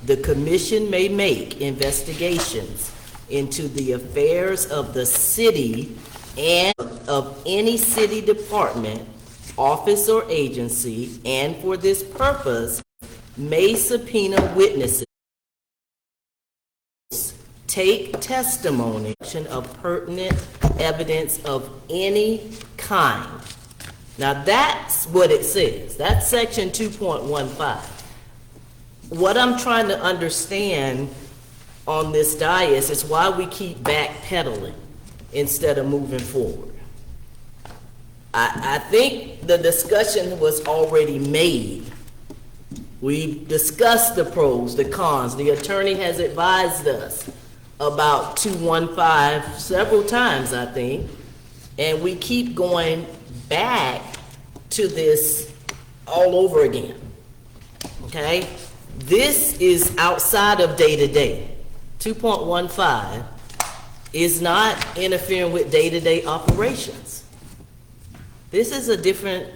The commission may make investigations into the affairs of the city and of any city department, office, or agency, and for this purpose may subpoena witnesses, take testimony of pertinent evidence of any kind. Now that's what it says. That's section 2.15. What I'm trying to understand on this dais is why we keep backpedaling instead of moving forward. I think the discussion was already made. We discussed the pros, the cons. The attorney has advised us about 215 several times, I think, and we keep going back to this all over again, okay? This is outside of day-to-day. 2.15 is not interfering with day-to-day operations. This is a different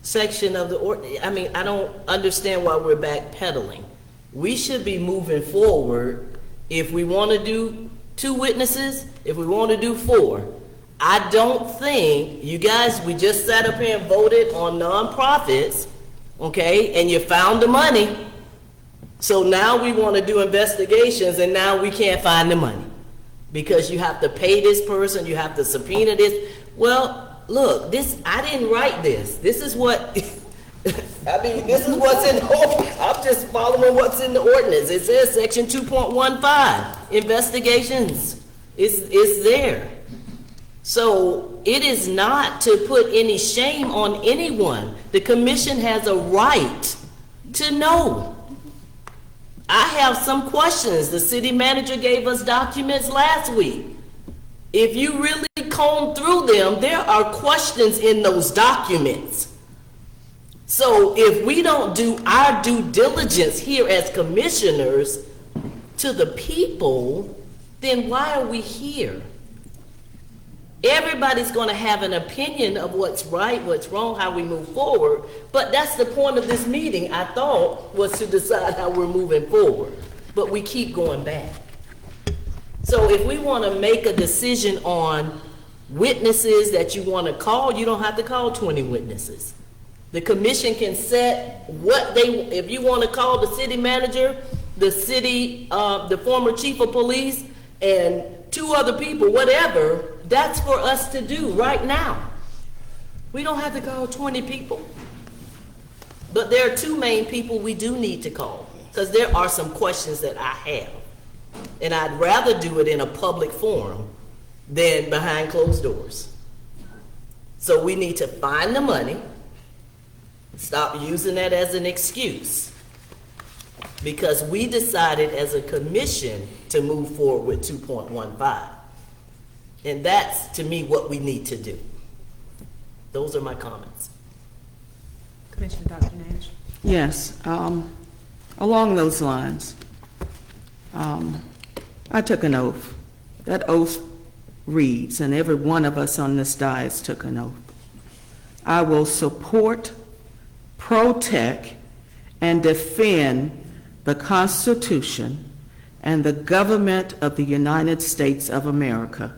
section of the ordinance. I mean, I don't understand why we're backpedaling. We should be moving forward. If we want to do 2 witnesses, if we want to do 4. I don't think, you guys, we just sat up here and voted on nonprofits, okay, and you found the money. So now we want to do investigations, and now we can't find the money. Because you have to pay this person, you have to subpoena this. Well, look, this, I didn't write this. This is what, I mean, this is what's in, I'm just following what's in the ordinance. It says section 2.15, investigations. It's there. So it is not to put any shame on anyone. The commission has a right to know. I have some questions. The city manager gave us documents last week. If you really comb through them, there are questions in those documents. So if we don't do our due diligence here as commissioners to the people, then why are we here? Everybody's going to have an opinion of what's right, what's wrong, how we move forward, but that's the point of this meeting, I thought, was to decide how we're moving forward. But we keep going back. So if we want to make a decision on witnesses that you want to call, you don't have to call 20 witnesses. The commission can set what they, if you want to call the city manager, the city, the former chief of police, and 2 other people, whatever, that's for us to do right now. We don't have to call 20 people. But there are 2 main people we do need to call, because there are some questions that I have. And I'd rather do it in a public forum than behind closed doors. So we need to find the money, stop using that as an excuse, because we decided as a commission to move forward with 2.15. And that's, to me, what we need to do. Those are my comments. Commissioner Dr. Nash. Yes, along those lines, I took an oath. That oath reads, and every one of us on this dais took an oath: I will support, protect, and defend the Constitution and the government of the United States of America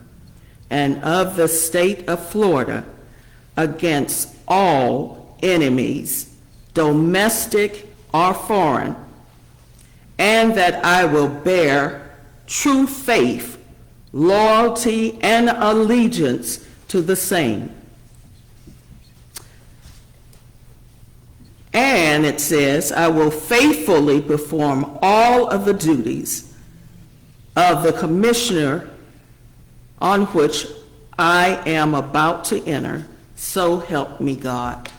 and of the state of Florida against all enemies, domestic or foreign, and that I will bear true faith, loyalty, and allegiance to the same. And it says, I will faithfully perform all of the duties of the commissioner on which I am about to enter, so help me God.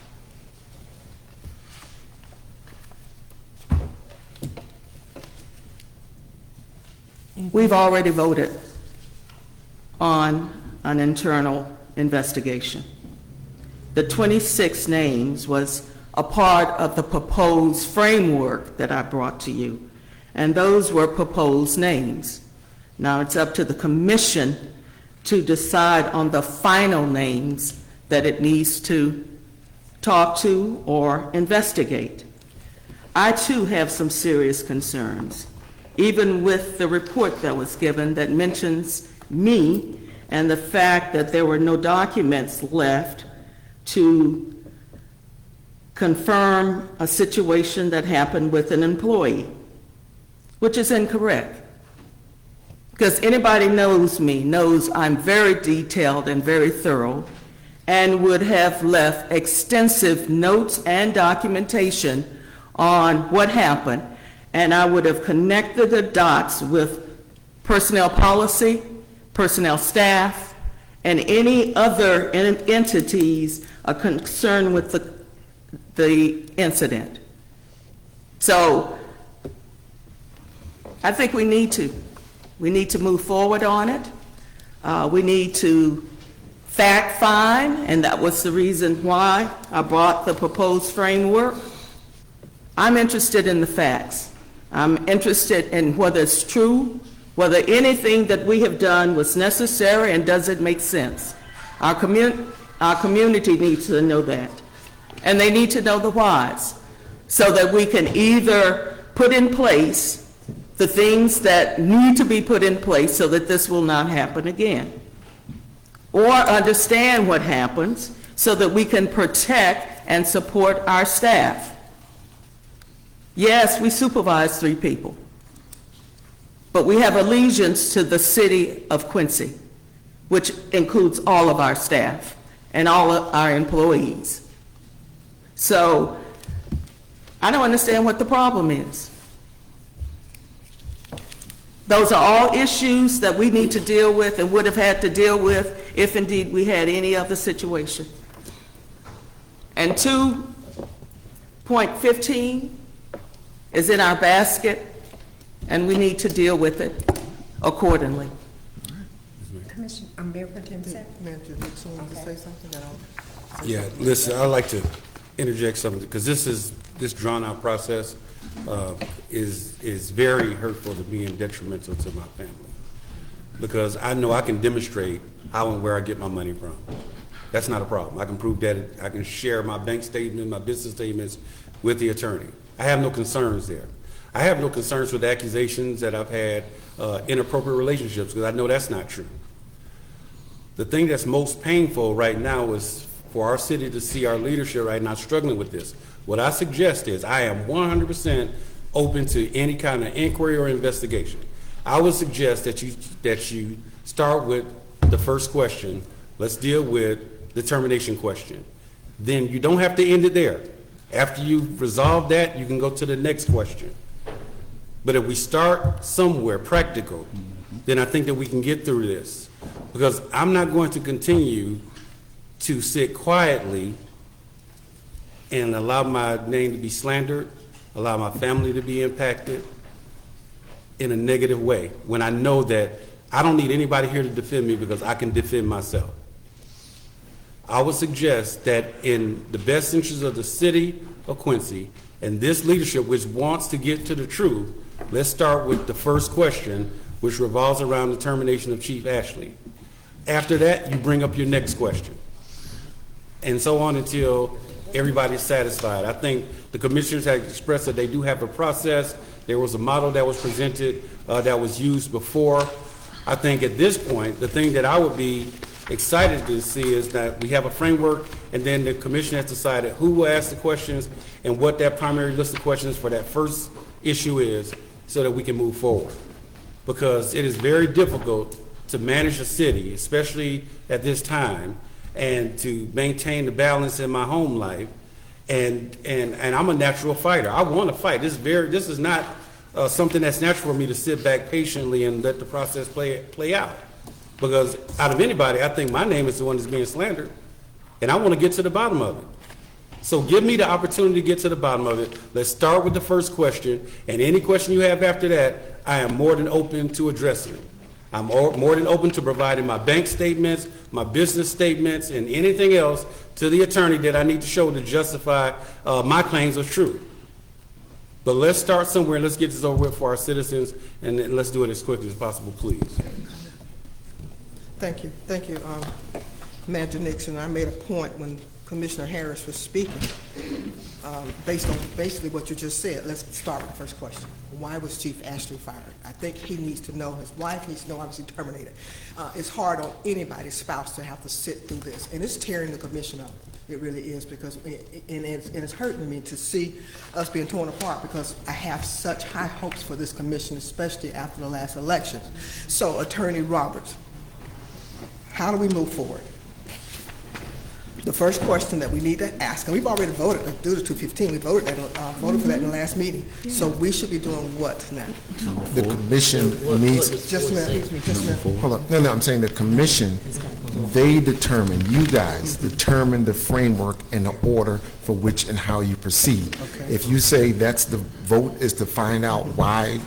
We've already voted on an internal investigation. The 26 names was a part of the proposed framework that I brought to you, and those were proposed names. Now it's up to the commission to decide on the final names that it needs to talk to or investigate. I too have some serious concerns, even with the report that was given that mentions me and the fact that there were no documents left to confirm a situation that happened with an employee, which is incorrect. Because anybody knows me knows I'm very detailed and very thorough, and would have left extensive notes and documentation on what happened, and I would have connected the dots with personnel policy, personnel staff, and any other entities concerned with the incident. So I think we need to move forward on it. We need to fact find, and that was the reason why I brought the proposed framework. I'm interested in the facts. I'm interested in whether it's true, whether anything that we have done was necessary, and does it make sense. Our community needs to know that. And they need to know the whys, so that we can either put in place the things that need to be put in place so that this will not happen again. Or understand what happens so that we can protect and support our staff. Yes, we supervise 3 people, but we have allegiance to the city of Quincy, which includes all of our staff and all of our employees. So I don't understand what the problem is. Those are all issues that we need to deal with and would have had to deal with if indeed we had any other situation. And 2.15 is in our basket, and we need to deal with it accordingly. Commissioner, Mayor Pro Tem Sapp. Manager Nixon wanted to say something? Yeah, listen, I'd like to interject something, because this drawn-out process is very hurtful to me and detrimental to my family. Because I know I can demonstrate how and where I get my money from. That's not a problem. I can prove that. I can share my bank statement, my business statements with the attorney. I have no concerns there. I have no concerns with accusations that I've had inappropriate relationships, because I know that's not true. The thing that's most painful right now is for our city to see our leadership right now struggling with this. What I suggest is I am 100% open to any kind of inquiry or investigation. I would suggest that you start with the first question. Let's deal with the termination question. Then you don't have to end it there. After you've resolved that, you can go to the next question. But if we start somewhere practical, then I think that we can get through this. Because I'm not going to continue to sit quietly and allow my name to be slandered, allow my family to be impacted in a negative way, when I know that I don't need anybody here to defend me, because I can defend myself. I would suggest that in the best interest of the city of Quincy and this leadership which wants to get to the truth, let's start with the first question, which revolves around the termination of Chief Ashley. After that, you bring up your next question, and so on until everybody's satisfied. I think the commissioners have expressed that they do have a process. There was a model that was presented that was used before. I think at this point, the thing that I would be excited to see is that we have a framework, and then the commission has decided who will ask the questions and what that primary list of questions for that first issue is, so that we can move forward. Because it is very difficult to manage a city, especially at this time, and to maintain the balance in my home life. And I'm a natural fighter. I want to fight. This is not something that's natural for me to sit back patiently and let the process play out. Because out of anybody, I think my name is the one that's being slandered, and I want to get to the bottom of it. So give me the opportunity to get to the bottom of it. Let's start with the first question, and any question you have after that, I am more than open to addressing it. I'm more than open to providing my bank statements, my business statements, and anything else to the attorney that I need to show to justify my claims of truth. But let's start somewhere. Let's get this over with for our citizens, and then let's do it as quickly as possible, please. Thank you. Thank you, Manager Nixon. I made a point when Commissioner Harris was speaking, based on basically what you just said. Let's start with the first question. Why was Chief Ashley fired? I think he needs to know, his wife needs to know, obviously terminated. It's hard on anybody's spouse to have to sit through this, and it's tearing the commission up. It really is, because it's hurting me to see us being torn apart, because I have such high hopes for this commission, especially after the last election. So, Attorney Roberts, how do we move forward? The first question that we need to ask, and we've already voted to do the 215, we voted for that in the last meeting. So we should be doing what now? The commission needs, Just a minute. hold on, no, I'm saying the commission, they determine, you guys determine the framework and the order for which and how you proceed. Okay. If you say that's the vote is to find out why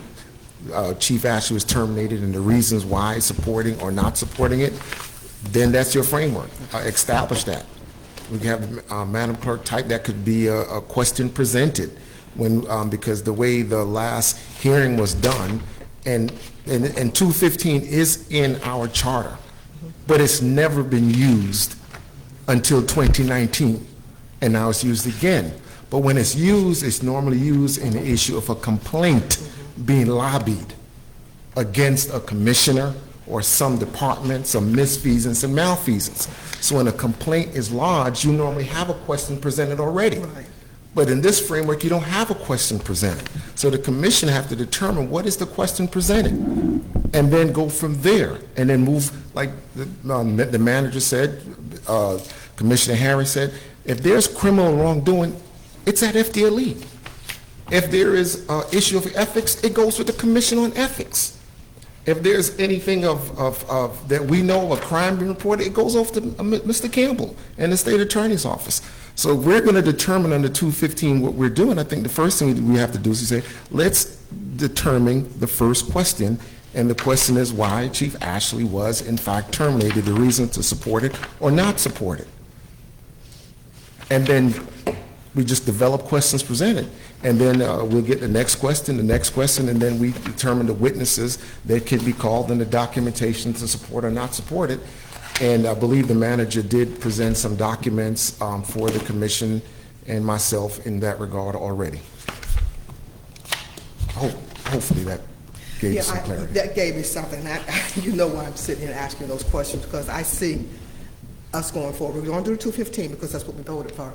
Chief Ashley was terminated and the reasons why, supporting or not supporting it, then that's your framework. Establish that. We can have Madam Clerk type, that could be a question presented when, because the way the last hearing was done, and 215 is in our charter, but it's never been used until 2019, and now it's used again. But when it's used, it's normally used in the issue of a complaint being lobbied against a commissioner or some department, some misfeasance and malfeasance. So when a complaint is lodged, you normally have a question presented already. Right. But in this framework, you don't have a question presented. So the commission have to determine what is the question presented, and then go from there, and then move, like the manager said, Commissioner Harris said, if there's criminal wrongdoing, it's at FDLE. If there is an issue of ethics, it goes with the Commission on Ethics. If there's anything of that we know, a crime being reported, it goes off to Mr. Campbell and the state attorney's office. So we're going to determine under 215 what we're doing. I think the first thing we have to do is say, let's determine the first question, and the question is why Chief Ashley was in fact terminated, the reason to support it or not support it. And then we just develop questions presented. And then we'll get the next question, and then we determine the witnesses that could be called and the documentation to support or not support it. And I believe the manager did present some documents for the commission and myself in that regard already. Hopefully that gave you some clarity. That gave me something. You know why I'm sitting here asking those questions, because I see us going forward. We're going to do the 215 because that's what we voted for.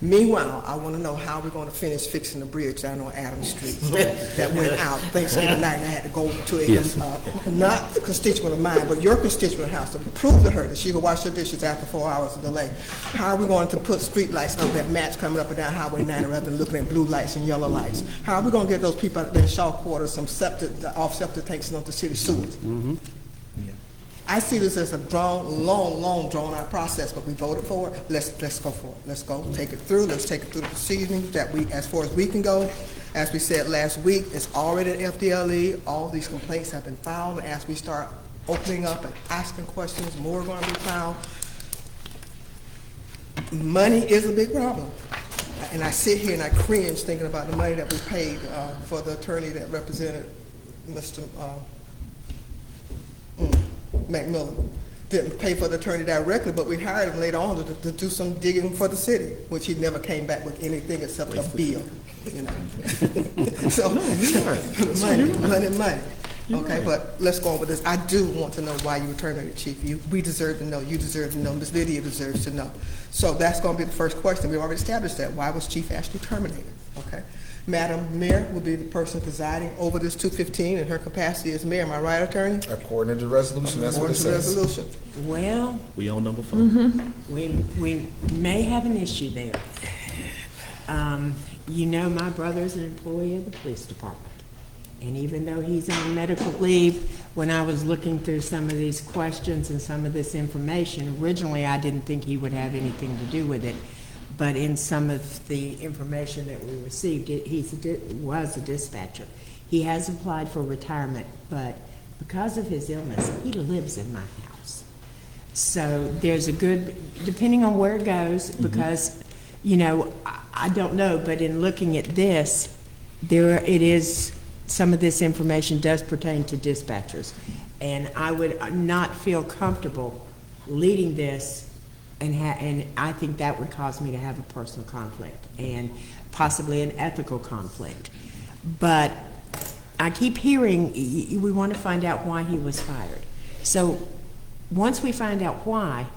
Meanwhile, I want to know how we're going to finish fixing the bridge down on Adams Street that went out Thanksgiving night, and I had to go to a not constituent of mine, but your constituent house to prove to her that she could wash her dishes after 4 hours of delay. How are we going to put street lights up that match coming up and down Highway 9 rather than looking at blue lights and yellow lights? How are we going to get those people out there in Shaw Quarters some off septic tanks onto city sewers? I see this as a long drawn-out process, but we voted for it. Let's go for it. Let's go take it through. Let's take it through the proceedings that we, as far as we can go. As we said last week, it's already at FDLE. All these complaints have been filed. And as we start opening up and asking questions, more are going to be filed. Money is a big problem. And I sit here and I cringe thinking about the money that we paid for the attorney that represented Mr. McMillan. Didn't pay for the attorney directly, but we hired him later on to do some digging for the city, which he never came back with anything except a bill, you know. So, money. Okay, but let's go on with this. I do want to know why you were terminated, Chief. We deserve to know. You deserve to know. Ms. Lydia deserves to know. So that's going to be the first question. We've already established that. Why was Chief Ashley terminated? Okay. Madam Mayor will be the person presiding over this 215 in her capacity as mayor. Am I right, attorney? According to the resolution, that's what it says. Resolution. Well, We on number 5. we may have an issue there. You know, my brother's an employee of the police department. And even though he's on medical leave, when I was looking through some of these questions and some of this information, originally I didn't think he would have anything to do with it. But in some of the information that we received, he was a dispatcher. He has applied for retirement, but because of his illness, he lives in my house. So there's a good, depending on where it goes, because, you know, I don't know, but in looking at this, it is, some of this information does pertain to dispatchers. And I would not feel comfortable leading this, and I think that would cause me to have a personal conflict and possibly an ethical conflict. But I keep hearing we want to find out why he was fired. So once we find out why,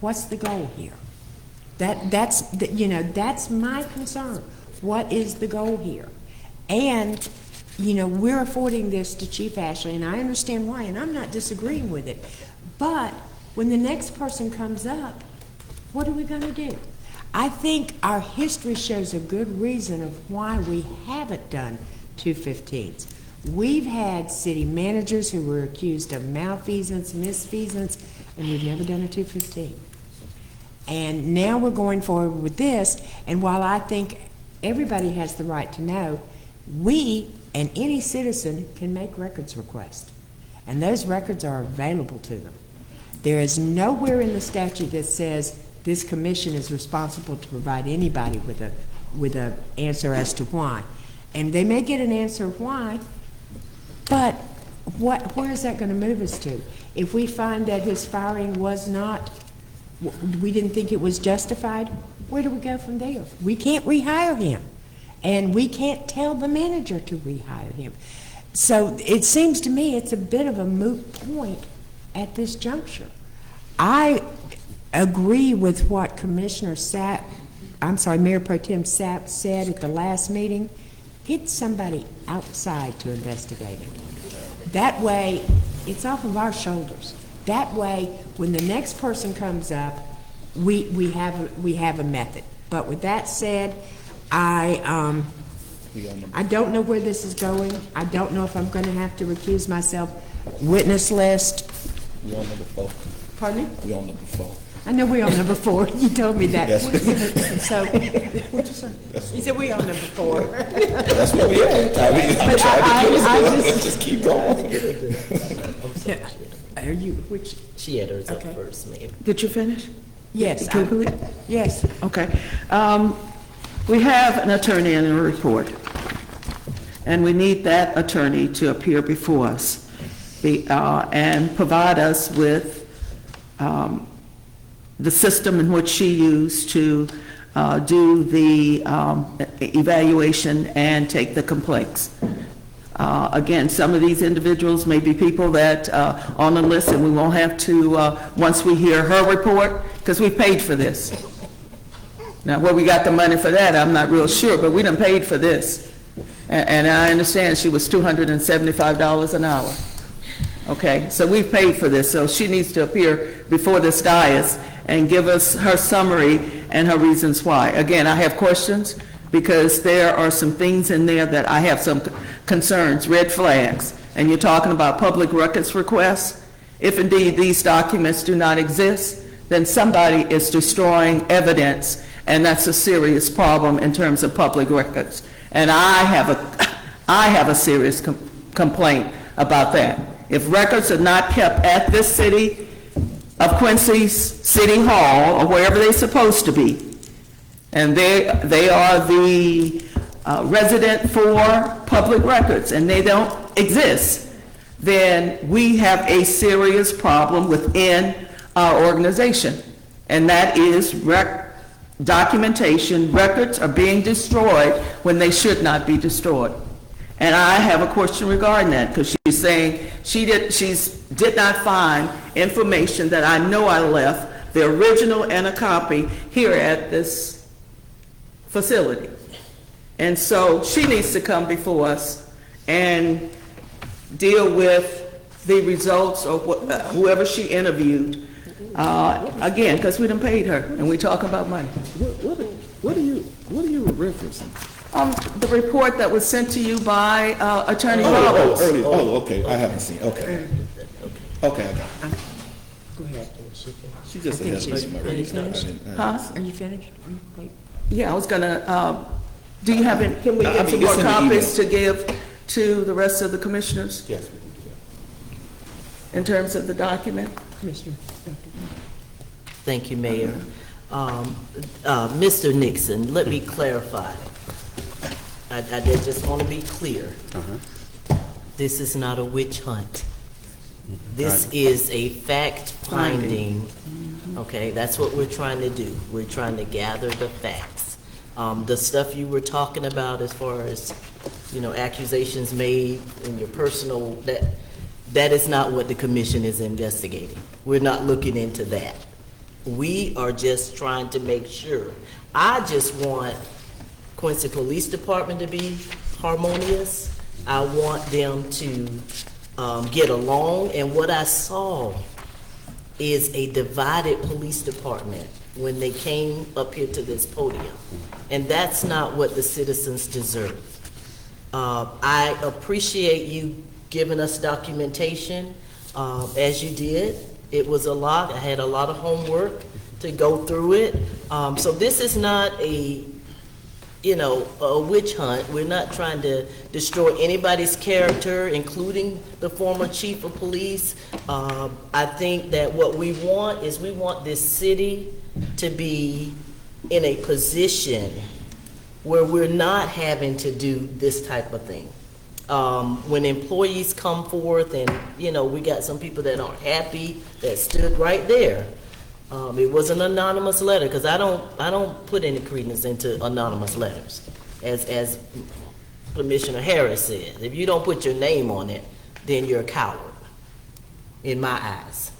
what's the goal here? That's my concern. What is the goal here? And you know, we're affording this to Chief Ashley, and I understand why, and I'm not disagreeing with it. But when the next person comes up, what are we going to do? I think our history shows a good reason of why we haven't done 215s. We've had city managers who were accused of malfeasance, misfeasance, and we've never done a 215. And now we're going forward with this, and while I think everybody has the right to know, we and any citizen can make records requests, and those records are available to them. There is nowhere in the statute that says this commission is responsible to provide anybody with a answer as to why. And they may get an answer why, but where is that going to move us to? If we find that his firing was not, we didn't think it was justified, where do we go from there? We can't rehire him. And we can't tell the manager to rehire him. So it seems to me it's a bit of a moot point at this juncture. I agree with what Commissioner Mayor Pro Tem Sapp said at the last meeting. Get somebody outside to investigate it. That way, it's off of our shoulders. That way, when the next person comes up, we have a method. But with that said, I don't know where this is going. I don't know if I'm going to have to recuse myself. Witness list. We on number 4. Pardon me? We on number 4. I know we're on number 4. You told me that. Yes. So, what'd you say? You said we on number 4. That's what we at. Let's just keep going. Yeah. Are you, which? She had hers up Okay. first, Mayor. Did you finish? Yes. Kimberly? Yes. Okay. We have an attorney in a report, and we need that attorney to appear before us and provide us with the system in which she used to do the evaluation and take the complaints. Again, some of these individuals may be people that on the list, and we won't have to, once we hear her report, because we paid for this. Now, where we got the money for that, I'm not real sure, but we done paid for this. And I understand she was $275 an hour. Okay, so we've paid for this, so she needs to appear before this dais and give us her summary and her reasons why. Again, I have questions because there are some things in there that I have some concerns, red flags, and you're talking about public records requests. If indeed these documents do not exist, then somebody is destroying evidence, and that's a serious problem in terms of public records. And I have a serious complaint about that. If records are not kept at this city of Quincy's City Hall, or wherever they're supposed to be, and they are the resident for public records, and they don't exist, then we have a serious problem within our organization. And that is documentation. Records are being destroyed when they should not be destroyed. And I have a question regarding that, because she's saying she did not find information that I know I left, the original and a copy, here at this facility. And so she needs to come before us and deal with the results of whoever she interviewed, again, because we done paid her, and we talk about money. What are you referencing? The report that was sent to you by Attorney Oh, Roberts. early. Oh, okay. I haven't seen. Okay. Okay, I got it. Go ahead. She just said that's Are you finished? Huh? Are you finished? Wait. Yeah, I was gonna, do you have any, can we I get mean, some more it's in the copies to give to the rest of the commissioners Yes. in terms of the document? Commissioner. Thank you, Mayor. Mr. Nixon, let me clarify. I just want to be clear. This is not a witch hunt. This is a fact finding. Okay, that's what we're trying to do. We're trying to gather the facts. The stuff you were talking about as far as, accusations made in your personal, that is not what the commission is investigating. We're not looking into that. We are just trying to make sure. I just want Quincy Police Department to be harmonious. I want them to get along, and what I saw is a divided police department when they came up here to this podium, and that's not what the citizens deserve. I appreciate you giving us documentation as you did. It was a lot. I had a lot of homework to go through it. So this is not a witch hunt. We're not trying to destroy anybody's character, including the former chief of police. I think that what we want is we want this city to be in a position where we're not having to do this type of thing. When employees come forth and, we got some people that aren't happy, that stood right there. It was an anonymous letter, because I don't put any credence into anonymous letters. as Commissioner Harris said. If you don't put your name on it, then you're a coward, in my eyes.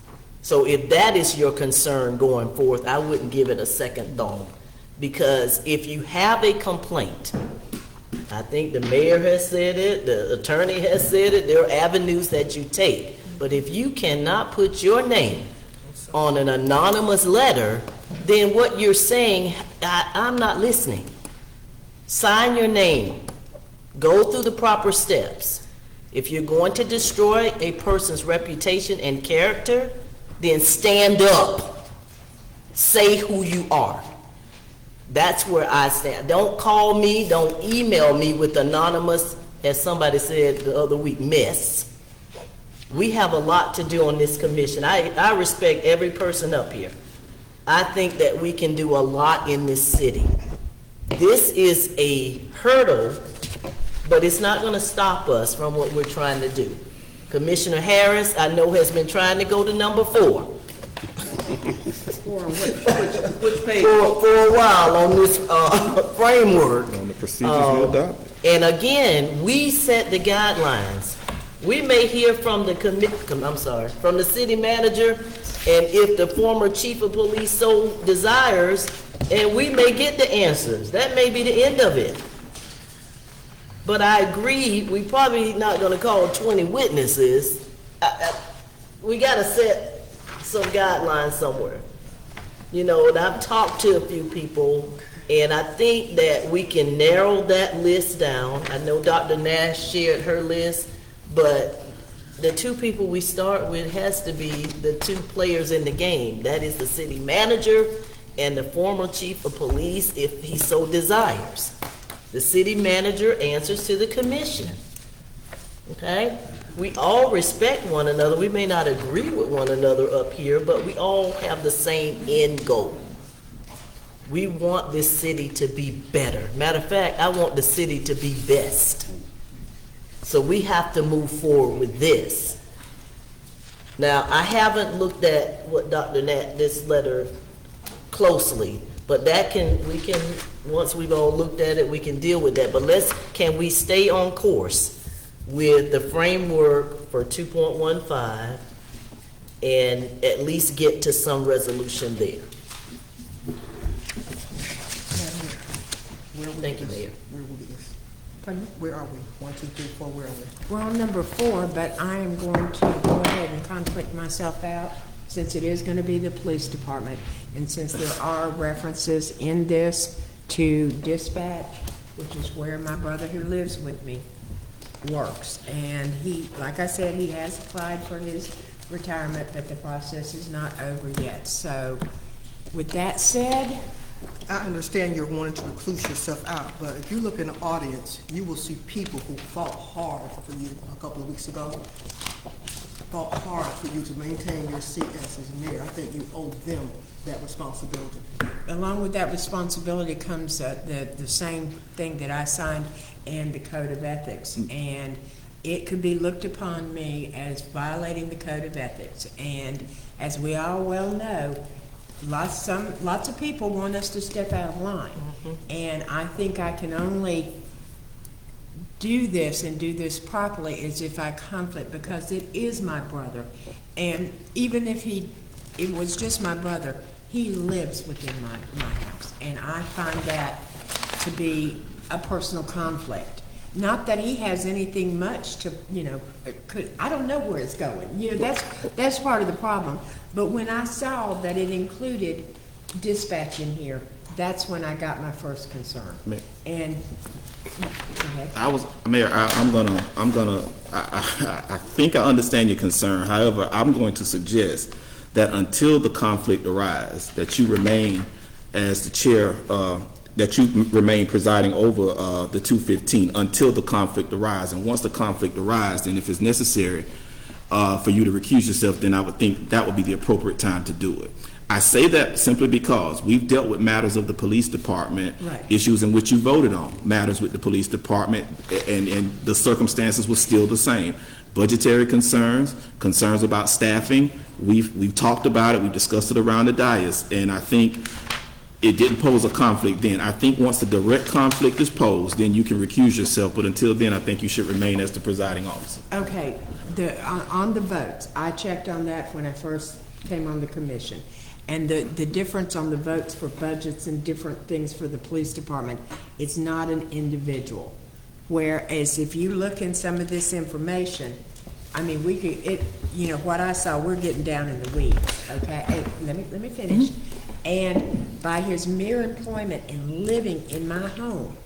So if that is your concern going forth, I wouldn't give it a second thought. Because if you have a complaint, I think the mayor has said it, the attorney has said it, there are avenues that you take. But if you cannot put your name on an anonymous letter, then what you're saying, I'm not listening. Sign your name. Go through the proper steps. If you're going to destroy a person's reputation and character, then stand up. Say who you are. That's where I stand. Don't call me, don't email me with anonymous, as somebody said the other week, mess. We have a lot to do on this commission. I respect every person up here. I think that we can do a lot in this city. This is a hurdle, but it's not going to stop us from what we're trying to do. Commissioner Harris, I know, has been trying to go to number 4. Which page? For a while on this framework. On the procedures we adopted. And again, we set the guidelines. We may hear from the from the city manager, and if the former chief of police so desires, and we may get the answers. That may be the end of it. But I agree, we probably not gonna call 20 witnesses. We gotta set some guidelines somewhere. You know, and I've talked to a few people, and I think that we can narrow that list down. I know Dr. Nash shared her list, but the 2 people we start with has to be the 2 players in the game. That is the city manager and the former chief of police, if he so desires. The city manager answers to the commission. Okay? We all respect one another. We may not agree with one another up here, but we all have the same end goal. We want this city to be better. Matter of fact, I want the city to be best. So we have to move forward with this. Now, I haven't looked at what Dr. Nat, this letter closely, but we can, once we've all looked at it, we can deal with that. But can we stay on course with the framework for 2.15 and at least get to some resolution there? Thank you, Mayor. Where will we this? Pardon me? Where are we? 1, 2, 3, 4, where are we? We're on number 4, but I am going to go ahead and conflict myself out since it is going to be the police department. And since there are references in this to dispatch, which is where my brother who lives with me works. And he, like I said, he has applied for his retirement, but the process is not over yet. So with that said, I understand you're wanting to recluse yourself out, but if you look in the audience, you will see people who fought hard for you a couple of weeks ago, fought hard for you to maintain your seat as his mayor. I think you owe them that responsibility. along with that responsibility comes the same thing that I signed and the code of ethics. And it could be looked upon me as violating the code of ethics. And as we all well know, lots of people want us to step out of line. And I think I can only do this and do this properly is if I conflict, because it is my brother. And even if it was just my brother, he lives within my house. And I find that to be a personal conflict. Not that he has anything much to, I don't know where it's going. That's part of the problem. But when I saw that it included dispatch in here, that's when I got my first concern. And go ahead. Mayor, I think I understand your concern. However, I'm going to suggest that until the conflict arises, that you remain as the chair, that you remain presiding over the 215 until the conflict arises. And once the conflict arises, then if it's necessary for you to recuse yourself, then I would think that would be the appropriate time to do it. I say that simply because we've dealt with matters of the police department, right, issues in which you voted on, matters with the police department, and the circumstances were still the same. Budgetary concerns, concerns about staffing, we've talked about it, we've discussed it around the dais, and I think it didn't pose a conflict then. I think once the direct conflict is posed, then you can recuse yourself, but until then, I think you should remain as the presiding officer. Okay, on the votes, I checked on that when I first came on the commission. And the difference on the votes for budgets and different things for the police department, it's not an individual. Whereas if you look in some of this information, I mean, what I saw, we're getting down in the weeds, okay? Hey, let me finish. And by his mere employment and living in my home,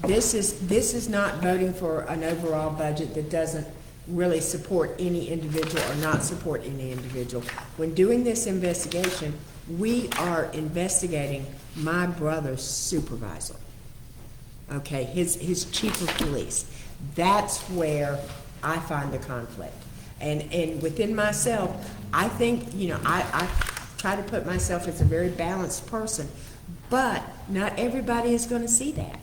this is not voting for an overall budget that doesn't really support any individual or not support any individual. When doing this investigation, we are investigating my brother's supervisor, okay, his chief of police. That's where I find the conflict. And within myself, I think, I try to put myself as a very balanced person, but not everybody is going to see that.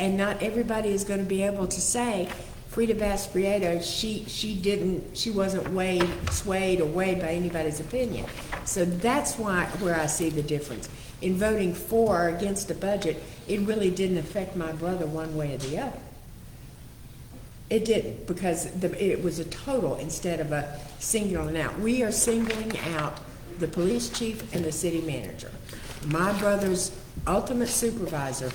And not everybody is going to be able to say, Frida Bass-Prieto, she wasn't swayed or weighed by anybody's opinion. So that's where I see the difference. In voting for or against a budget, it really didn't affect my brother one way or the other. It didn't, because it was a total instead of a singular. Now, we are singling out the police chief and the city manager. My brother's ultimate supervisor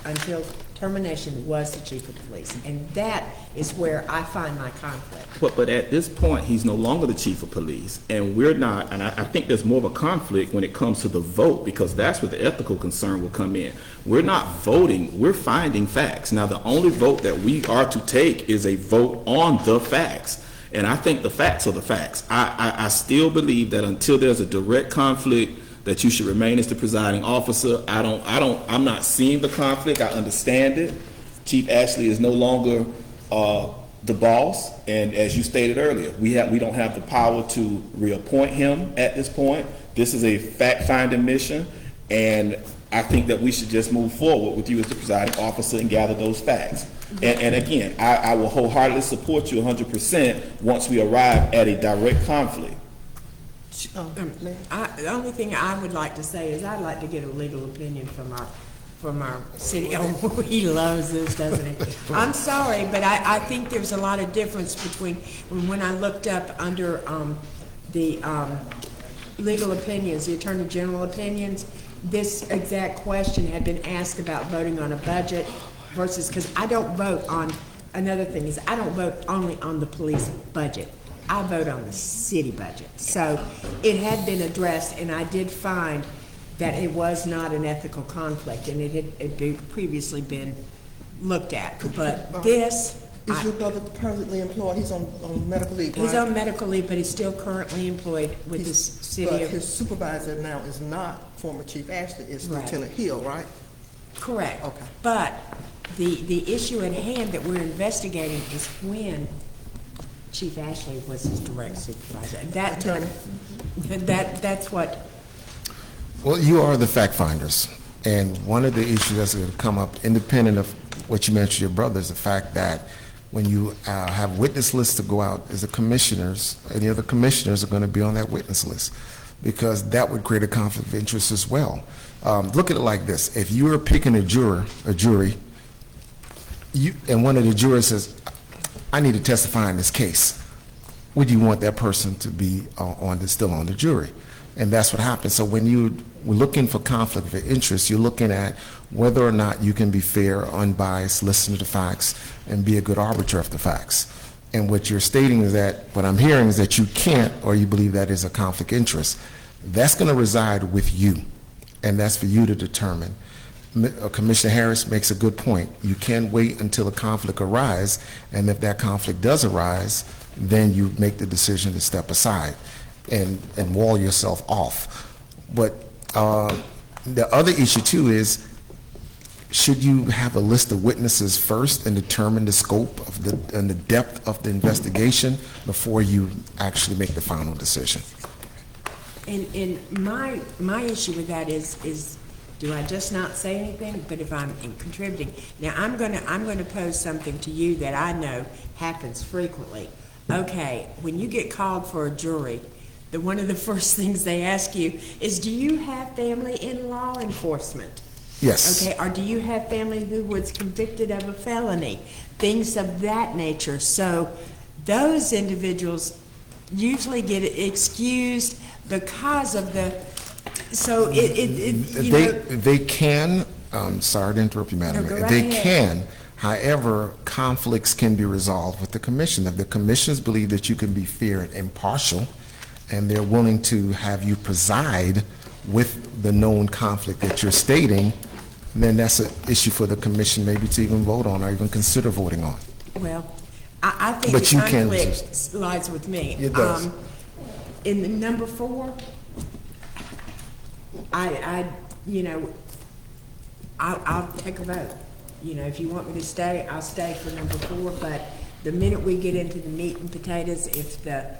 until termination was the chief of police, and that is where I find my conflict. But at this point, he's no longer the chief of police, and we're not, and I think there's more of a conflict when it comes to the vote, because that's where the ethical concern will come in. We're not voting, we're finding facts. Now, the only vote that we are to take is a vote on the facts, and I think the facts are the facts. I still believe that until there's a direct conflict, that you should remain as the presiding officer. I'm not seeing the conflict. I understand it. Chief Ashley is no longer the boss, and as you stated earlier, we don't have the power to reappoint him at this point. This is a fact-finding mission, and I think that we should just move forward with you as the presiding officer and gather those facts. And again, I will wholeheartedly support you 100% once we arrive at a direct conflict. The only thing I would like to say is I'd like to get a legal opinion from our city. Oh, he loves this, doesn't he? I'm sorry, but I think there's a lot of difference between when I looked up under the legal opinions, the Attorney General opinions, this exact question had been asked about voting on a budget versus, because I don't vote on, another thing is I don't vote only on the police budget. I vote on the city budget. So it had been addressed, and I did find that it was not an ethical conflict, and it had previously been looked at. But this... Is your brother presently employed? He's on medical leave, right? He's on medical leave, but he's still currently employed with the city of... But his supervisor now is not former Chief Ashley, it's Right. Lieutenant Hill, right? Correct. Okay. But the issue at hand that we're investigating is when Chief Ashley was his direct supervisor. And that's what... Well, you are the fact finders, and one of the issues that's going to come up, independent of what you mentioned, your brother, is the fact that when you have witness lists to go out, as the commissioners, any other commissioners are going to be on that witness list, because that would create a conflict of interest as well. Look at it like this: if you are picking a jury, and one of the jurors says, "I need to testify in this case," would you want that person to be still on the jury? And that's what happens. So when you're looking for conflict of interest, you're looking at whether or not you can be fair, unbiased, listen to the facts, and be a good arbiter of the facts. And what you're stating is that, what I'm hearing is that you can't, or you believe that is a conflict of interest. That's going to reside with you, and that's for you to determine. Commissioner Harris makes a good point. You can't wait until a conflict arises, and if that conflict does arise, then you make the decision to step aside and wall yourself off. But the other issue too is, should you have a list of witnesses first and determine the scope of and the depth of the investigation before you actually make the final decision? And my issue with that is do I just not say anything? But if I'm contributing, now I'm gonna pose something to you that I know happens frequently. Okay, when you get called for a jury, one of the first things they ask you is, do you have family in law enforcement? Yes. Okay, or do you have family who was convicted of a felony? Things of that nature. So those individuals usually get excused because of the, so They can, sorry to interrupt you, Madam No, go Mayor. right They ahead. can, however, conflicts can be resolved with the commission. If the commissioners believe that you can be fair and impartial, and they're willing to have you preside with the known conflict that you're stating, then that's an issue for the commission maybe to even vote on or even consider voting on. well, I think But the you can conflict lies with me. It does. In the number 4, I'll take a vote. You know, if you want me to stay, I'll stay for number 4, but the minute we get into the meat and potatoes, if the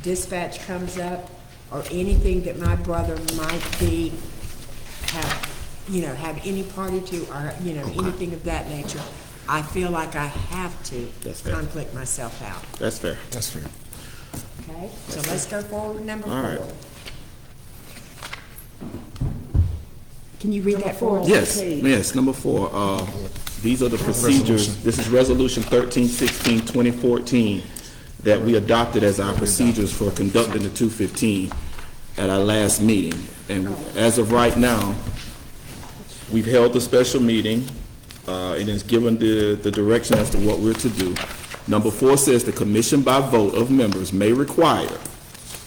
dispatch comes up, or anything that my brother might have any party to, or, anything of that nature, I feel like I have to That's fair. conflict myself out, That's fair. That's fair. okay? So let's go forward with number 4. All right. Can you read that for us? Yes, number 4, these are the procedures. This is Resolution 1316-2014 that we adopted as our procedures for conducting the 215 at our last meeting. And as of right now, we've held a special meeting. It has given the direction as to what we're to do. Number 4 says the commission by vote of members may require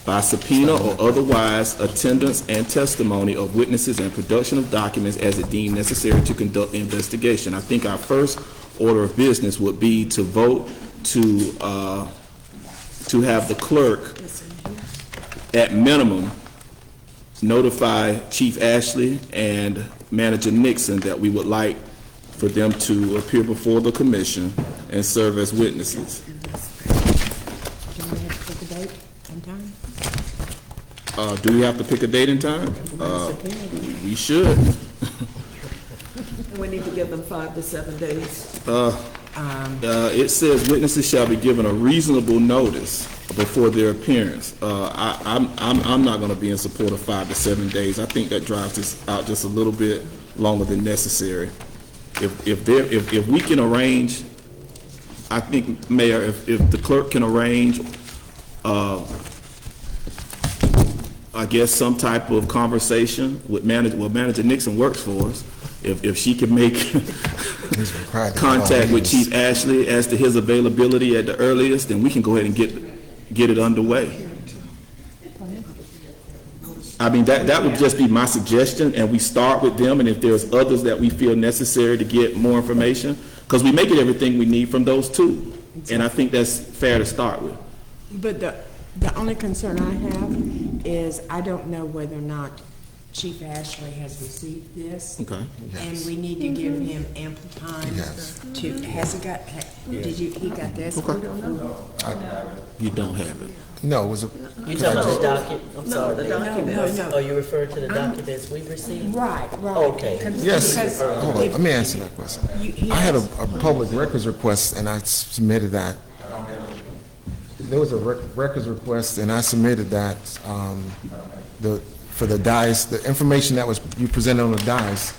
by subpoena or otherwise attendance and testimony of witnesses and production of documents as it deemed necessary to conduct the investigation. I think our first order of business would be to vote to have the clerk, at minimum, notify Chief Ashley and Manager Nixon that we would like for them to appear before the commission and serve as witnesses. Do we have to pick a date and time? Do we have to pick a date and time? We should. We need to give them 5 to 7 days. It says witnesses shall be given a reasonable notice before their appearance. I'm not going to be in support of 5 to 7 days. I think that drives this out just a little bit longer than necessary. If we can arrange, I think, Mayor, if the clerk can arrange, I guess some type of conversation with Manager Nixon works for us. If she can make contact with Chief Ashley as to his availability at the earliest, then we can go ahead and get it underway. I mean, that would just be my suggestion, and we start with them, and if there's others that we feel necessary to get more information, because we may get everything we need from those 2, and I think that's fair to start with. But the only concern I have is I don't know whether or not Chief Ashley has received this. Okay. And we need to give him ample time to, has he got, he got this? You don't have it. No, it was a. You talking about the docket? I'm sorry. the documents. No. Oh, you referred to the documents we received? Right. Okay. Yes, Because hold on, let me answer that question. I had a public records request and I submitted that. There was a records request and I submitted that, for the dais, the information that was, you presented on the dais.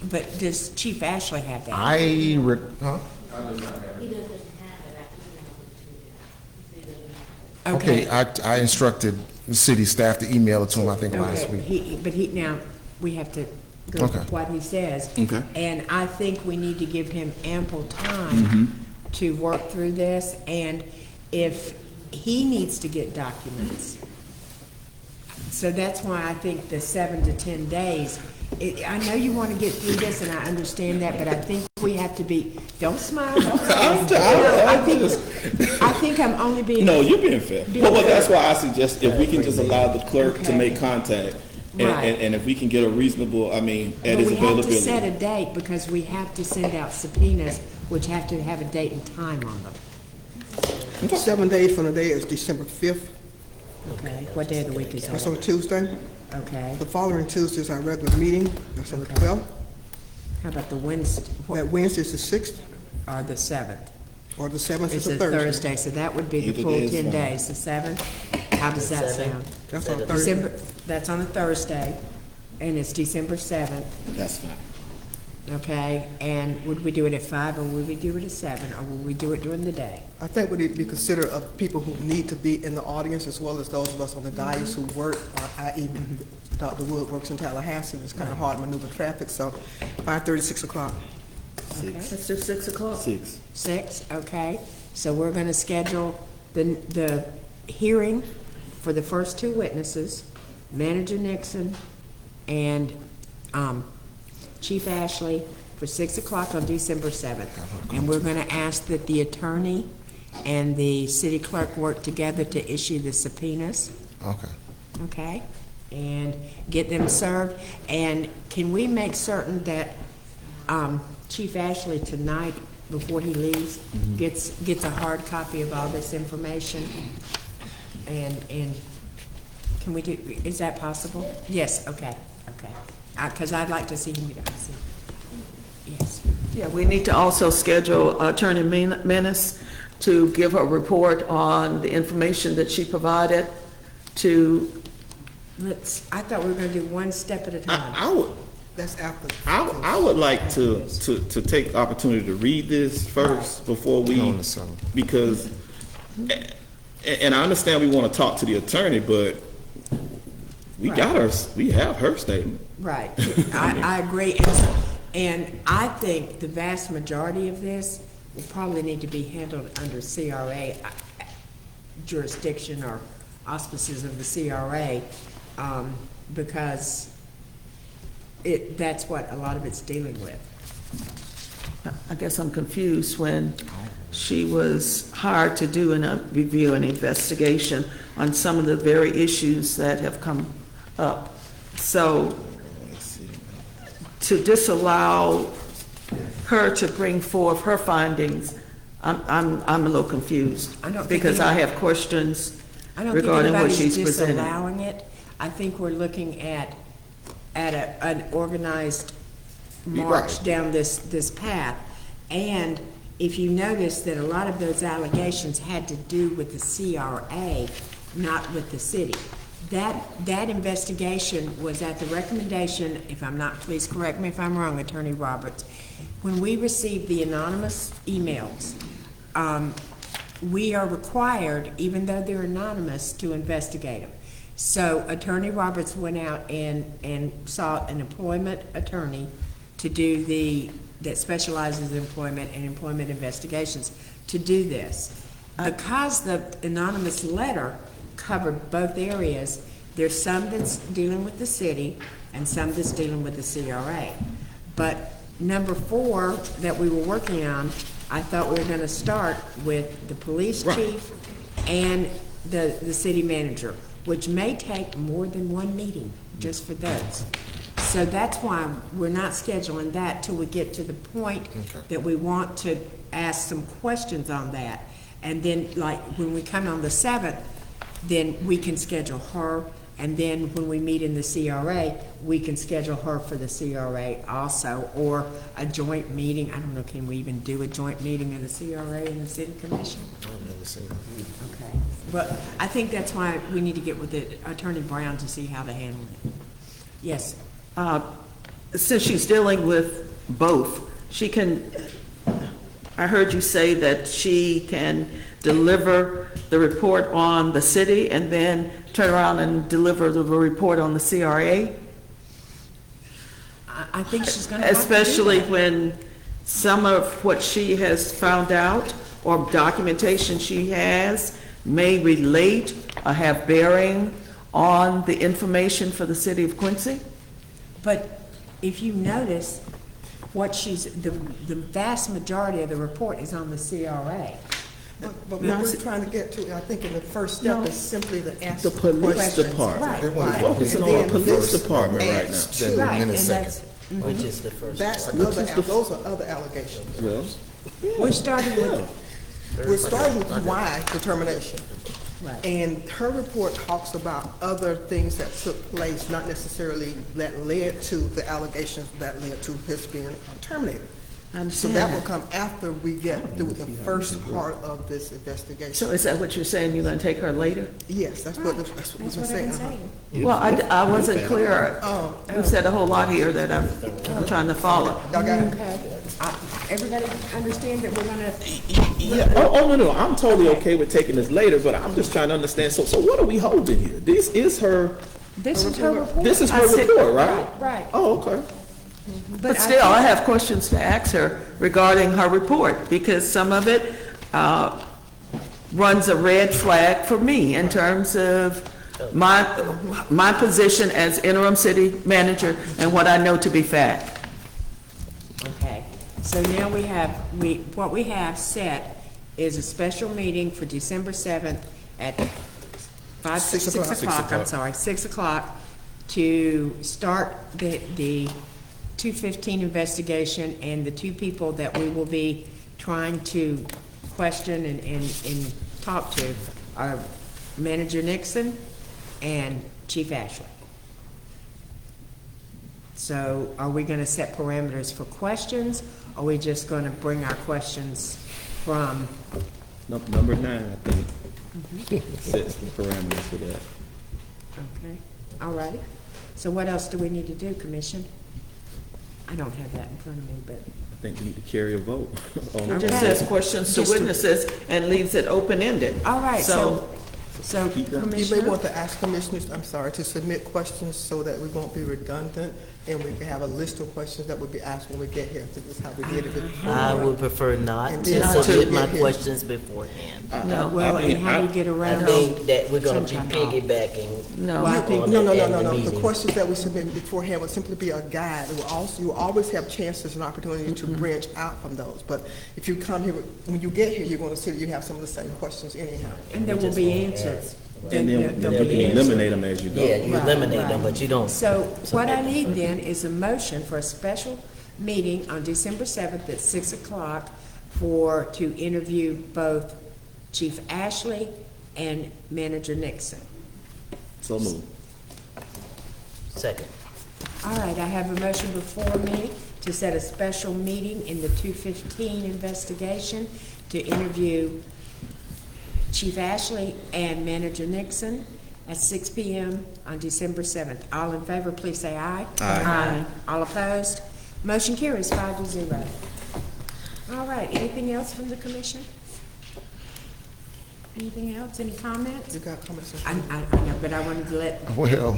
But does Chief Ashley have that? Huh? He doesn't have it. Okay, I instructed the city staff to email it to him, I think, last Okay, week. now, we have to go Okay. with what he says. Okay. And I think we need to give him ample time to work through this, and if he needs to get documents. So that's why I think the 7 to 10 days, I know you want to get through this, and I understand that, but I think we have to be, don't smile. I think I'm only being. No, you're being fair. Well, that's why I suggest if we can just allow the clerk to make contact, and if we can get a reasonable, at his But we have to availability. set a date, because we have to send out subpoenas, which have to have a date and time on them. 7 days from the day is December 5th. Okay, what day of the week is That's that? on Tuesday. Okay, The following Tuesday is our regular meeting. That's on the 12th. how about the Wednesday, That Wednesday is the 6th. or the 7th? Or the 7th It's is a a Thursday. Thursday, so that would be the Either full day is 10 fine. days, the 7th? How does that Seven. sound? That's on Thursday. December, that's on a Thursday, and it's December 7th, That's fine. okay? And would we do it at 5, or would we do it at 7, or would we do it during the day? I think we need to be considerate of people who need to be in the audience as well as those of us on the dais who work, i.e. Dr. Wood works in Tallahassee, it's kind of hard to maneuver traffic, so 5:30, 6 o'clock. Let's do 6 o'clock. 6. 6, okay? So we're gonna schedule the hearing for the first 2 witnesses, Manager Nixon and Chief Ashley, for 6 o'clock on December 7th. And we're gonna ask that the attorney and the city clerk work together to issue the subpoenas, Okay. okay? And get them served. And can we make certain that Chief Ashley tonight, before he leaves, gets a hard copy of all this information? And can we do, is that possible? Yes, okay. Because I'd like to see him, yes. Yeah, we need to also schedule Attorney Menace to give a report on the information that she provided to, I thought we were gonna do one step at a time. I would, That's after. I would like to take opportunity to read this first before we, On the 7th. because, and I understand we want to talk to the attorney, but we got her, we have her statement. Right, I agree, and I think the vast majority of this will probably need to be handled under CRA jurisdiction or auspices of the CRA, because that's what a lot of it's dealing with. I guess I'm confused when she was hired to do a review and investigation on some of the very issues that have come up. So to disallow her to bring forth her findings, I'm a little confused. I don't think because I anybody- have questions I don't think regarding what anybody's she's presented. disallowing it. I think we're looking at an organized march Right. down this path. And if you notice that a lot of those allegations had to do with the CRA, not with the city. That investigation was at the recommendation, if I'm not, please correct me if I'm wrong, Attorney Roberts. When we received the anonymous emails, we are required, even though they're anonymous, to investigate them. So Attorney Roberts went out and sought an employment attorney to do that specializes in employment and employment investigations, to do this. Because the anonymous letter covered both areas, there's some that's dealing with the city and some that's dealing with the CRA. But number 4 that we were working on, I thought we were gonna start with the police chief and the city manager, which may take more than one meeting just for those. So that's why we're not scheduling that till we get to the point that we want to ask some questions on that. And then, like, when we come on the 7th, then we can schedule her, and then when we meet in the CRA, we can schedule her for the CRA also, or a joint meeting. I don't know, can we even do a joint meeting of the CRA and the city commission? I've never seen that. Okay, but I think that's why we need to get with the Attorney Brown to see how to handle it. Yes, Since she's dealing with both, she can, I heard you say that she can deliver the report on the city and then turn around and deliver the report on the CRA? I think she's gonna have to do Especially that. when some of what she has found out or documentation she has may relate or have bearing on the information for the city of Quincy? But if you notice, the vast majority of the report is on the CRA. But what we're trying to get to, I think in the first step is simply to ask the police questions. department. Right, They want right. to Focusing And on then the police this department right adds now. to- Then Right, in a and second. Which is the first. That's part. those are other allegations. Well, We're starting with, We're starting with why determination. right. And her report talks about other things that took place, not necessarily that led to the allegations that led to his being terminated. I So understand that will that. come after we get through the first part of this investigation. So is that what you're saying, you're gonna take her later? Yes, that's what we've been That's what I've been saying. saying. Well, I wasn't clear. You said a whole lot here that I'm trying to follow. Y'all got it? Okay. Everybody understand that we're gonna, Yeah, no, I'm totally okay with taking this later, but I'm just trying to understand, so what are we holding here? This is her report. This is I her said- report, right? Right. Oh, okay. But still, I have questions to ask her regarding her report, because some of it runs a red flag for me in terms of my position as interim city manager and what I know to be fact. Okay, so now what we have set is a special meeting for December 7th at 6 o'clock, I'm sorry, 6 o'clock, to start the 215 investigation, and the two people that we will be trying to question and talk to are Manager Nixon and Chief Ashley. So are we gonna set parameters for questions? Or are we just gonna bring our questions from, Number 9, I think, sets the parameters for that. okay, all righty. So what else do we need to do, Commission? I don't have that in front of me, but, I think we need to carry a vote on It it. just says questions to witnesses and leaves it open-ended. all right, so You may Commissioner, want to ask commissioners, I'm sorry, to submit questions so that we won't be redundant, and we can have a list of questions that will be asked when we get here. This is how we did it before. I would prefer not And to then submit my to- questions beforehand. No, well, and how do you get I around? think that we're gonna be Sunshine Law? piggybacking. no. Well, I think- on No, the- no, and no, the no, no. The meeting. questions that we submit beforehand will simply be a guide. It will also, you will always have chances and opportunity to branch out from those. But if you come here, when you get here, you're gonna see that you have some of the same questions anyhow. And there will be answers. And then There'll you be can answers. eliminate them as you go. Yeah, you Right, eliminate them, right. but you don't. So what I need then is a motion for a special meeting on December 7th at 6 o'clock to interview both Chief Ashley and Manager Nixon. So move. Second. All right, I have a motion before me to set a special meeting in the 215 investigation to interview Chief Ashley and Manager Nixon at 6 p.m. on December 7th. All in favor, please say aye. Aye. All opposed? Motion carries 5-0. All right, anything else from the commission? Anything else, any comments? You got comments? I know, but I wanted to let, Well,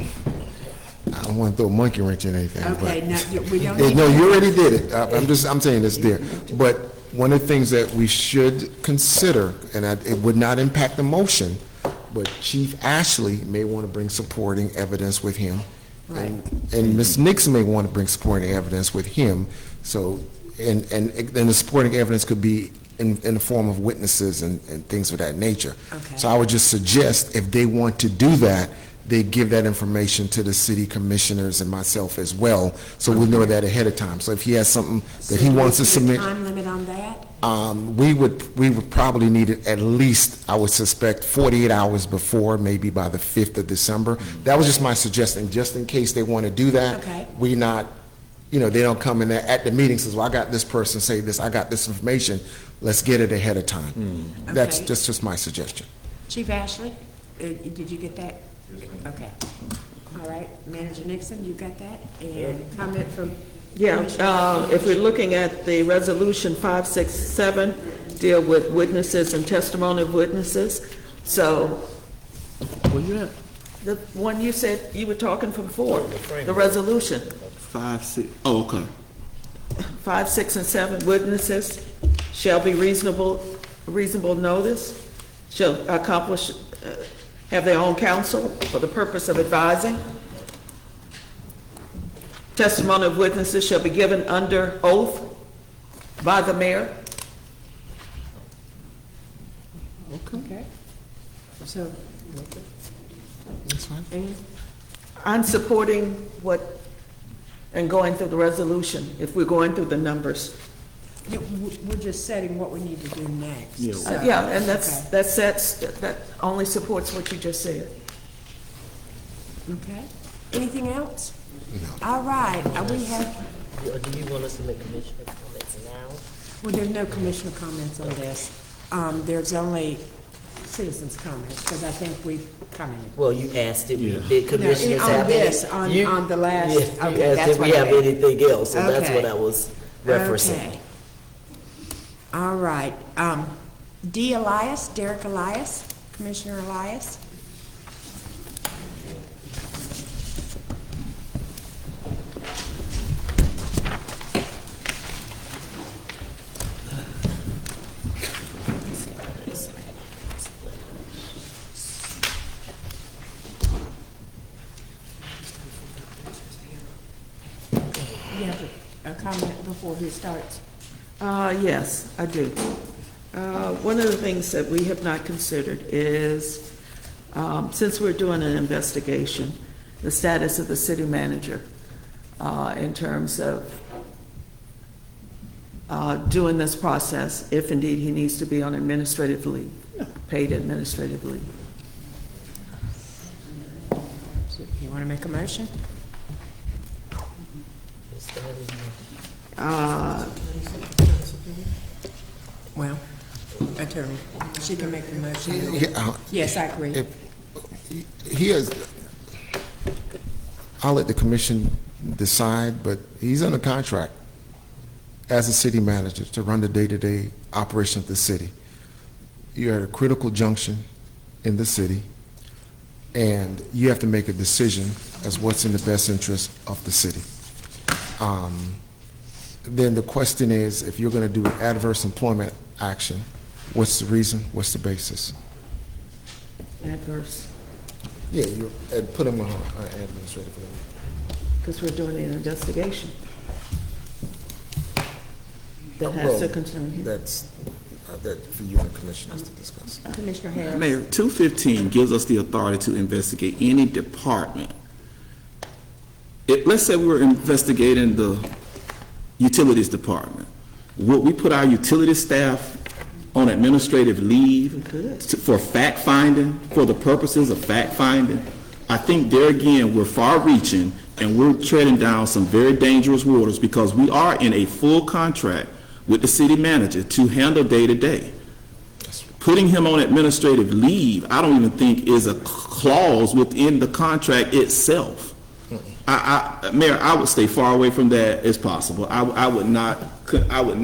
I don't want to throw a monkey wrench in anything, but. okay, no, we don't Yeah, need. no, you already did it. I'm saying it's there. But one of the things that we should consider, and it would not impact the motion, but Chief Ashley may want to bring supporting evidence with him. And Ms. Nixon may want to bring supporting evidence with him. So, and the supporting evidence could be in the form of witnesses and things of that nature. Okay. So I would just suggest, if they want to do that, they give that information to the city commissioners and myself as well, so we'll know that ahead of time. So if he has something that he wants to submit, Time limit on that? we would probably need it at least, I would suspect, 48 hours before, maybe by the 5th of December. That was just my suggestion, just in case they want to do that. Okay. We not, they don't come in there at the meeting, says, well, I got this person say this, I got this information, let's get it ahead of time. That's Okay. just my suggestion. Chief Ashley, did you get that? Okay. All right, Manager Nixon, you got that? And comment from? Yeah, if we're looking at the resolution 567, deal with witnesses and testimony of witnesses. So, Where you at? the one you said you were talking from before, the resolution, 5, 6, oh, okay. 5, 6, and 7, witnesses shall be reasonable notice, shall accomplish, have their own counsel for the purpose of advising. Testimony of witnesses shall be given under oath by the mayor. Okay. So, That's fine. any, I'm supporting what, and going through the resolution, if we're going through the numbers. yeah, we're just setting what we need to do next. Yeah. So, Yeah, and okay. that only supports what you just said. Okay. Anything else? All right, we have, Do you want us to make commissioner comments now? Well, there's no commissioner comments on this. There's only citizens' comments, because I think we've commented. Well, you asked if did commissioners No, on have any? this, on the last, Yeah, you okay, asked that's if we what I have meant. anything else, and that's Okay. what I was referencing. Okay. All right. D. Elias, Derek Elias, Commissioner Elias. You have a comment before he starts? Yes, I do. One of the things that we have not considered is, since we're doing an investigation, the status of the city manager in terms of doing this process, if indeed he needs to be on administrative leave, paid administrative leave. You want to make a motion? Well, attorney, she can make the motion. Yes, I agree. He has, I'll let the commission decide, but he's under contract as a city manager to run the day-to-day operation of the city. You're at a critical junction in the city, and you have to make a decision as what's in the best interest of the city. Then the question is, if you're going to do adverse employment action, what's the reason, what's the basis? Adverse, Yeah, you put him on administrative leave. because we're doing an investigation that has to concern him. That's that for you and the commissioners to discuss. Commissioner Harris. Mayor, 215 gives us the authority to investigate any department. Let's say we were investigating the utilities department. Would we put our utility staff on administrative leave for fact-finding, for the purposes of fact-finding? I think there again, we're far-reaching, and we're treading down some very dangerous waters because we are in a full contract with the city manager to handle day-to-day. Putting him on administrative leave, I don't even think is a clause within the contract itself. Mayor, I would stay far away from that as possible. I would not like, I would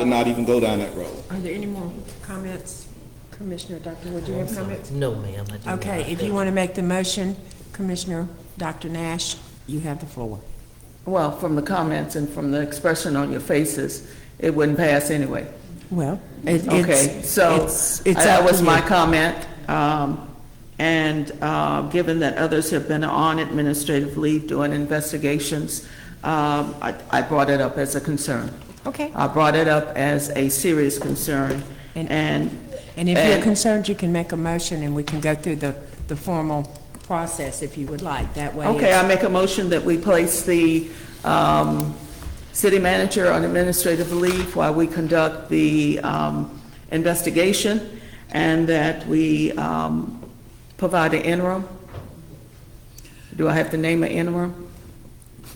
not even go down that road. Are there any more comments? Commissioner Dr. Wood, do you have comments? No, ma'am, I do not. Okay, if you want to make the motion, Commissioner Dr. Nash, you have the floor. Well, from the comments and from the expression on your faces, it wouldn't pass anyway. Well, Okay, so that was my comment. And given that others have been on administrative leave doing investigations, I brought it up as a concern. Okay. I brought it up as a serious concern, and if you're concerned, you can make a motion and we can go through the formal process if you would like. That way. okay, I make a motion that we place the city manager on administrative leave while we conduct the investigation, and that we provide an interim. Do I have to name an interim?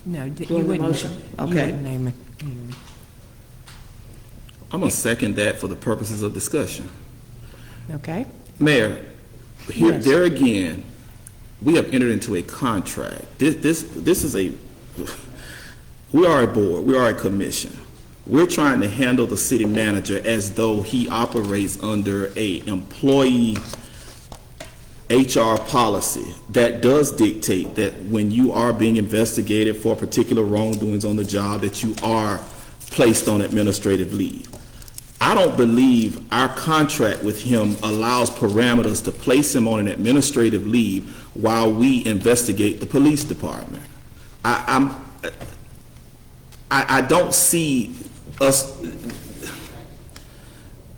No, you Doing the wouldn't. motion. You Okay. wouldn't name it. I'm going to second that for the purposes of discussion. Okay. Mayor, here, Yes. there again, we have entered into a contract. This is we are a board, we are a commission. We're trying to handle the city manager as though he operates under a employee HR policy that does dictate that when you are being investigated for particular wrongdoings on the job, that you are placed on administrative leave. I don't believe our contract with him allows parameters to place him on an administrative leave while we investigate the police department. I don't see us.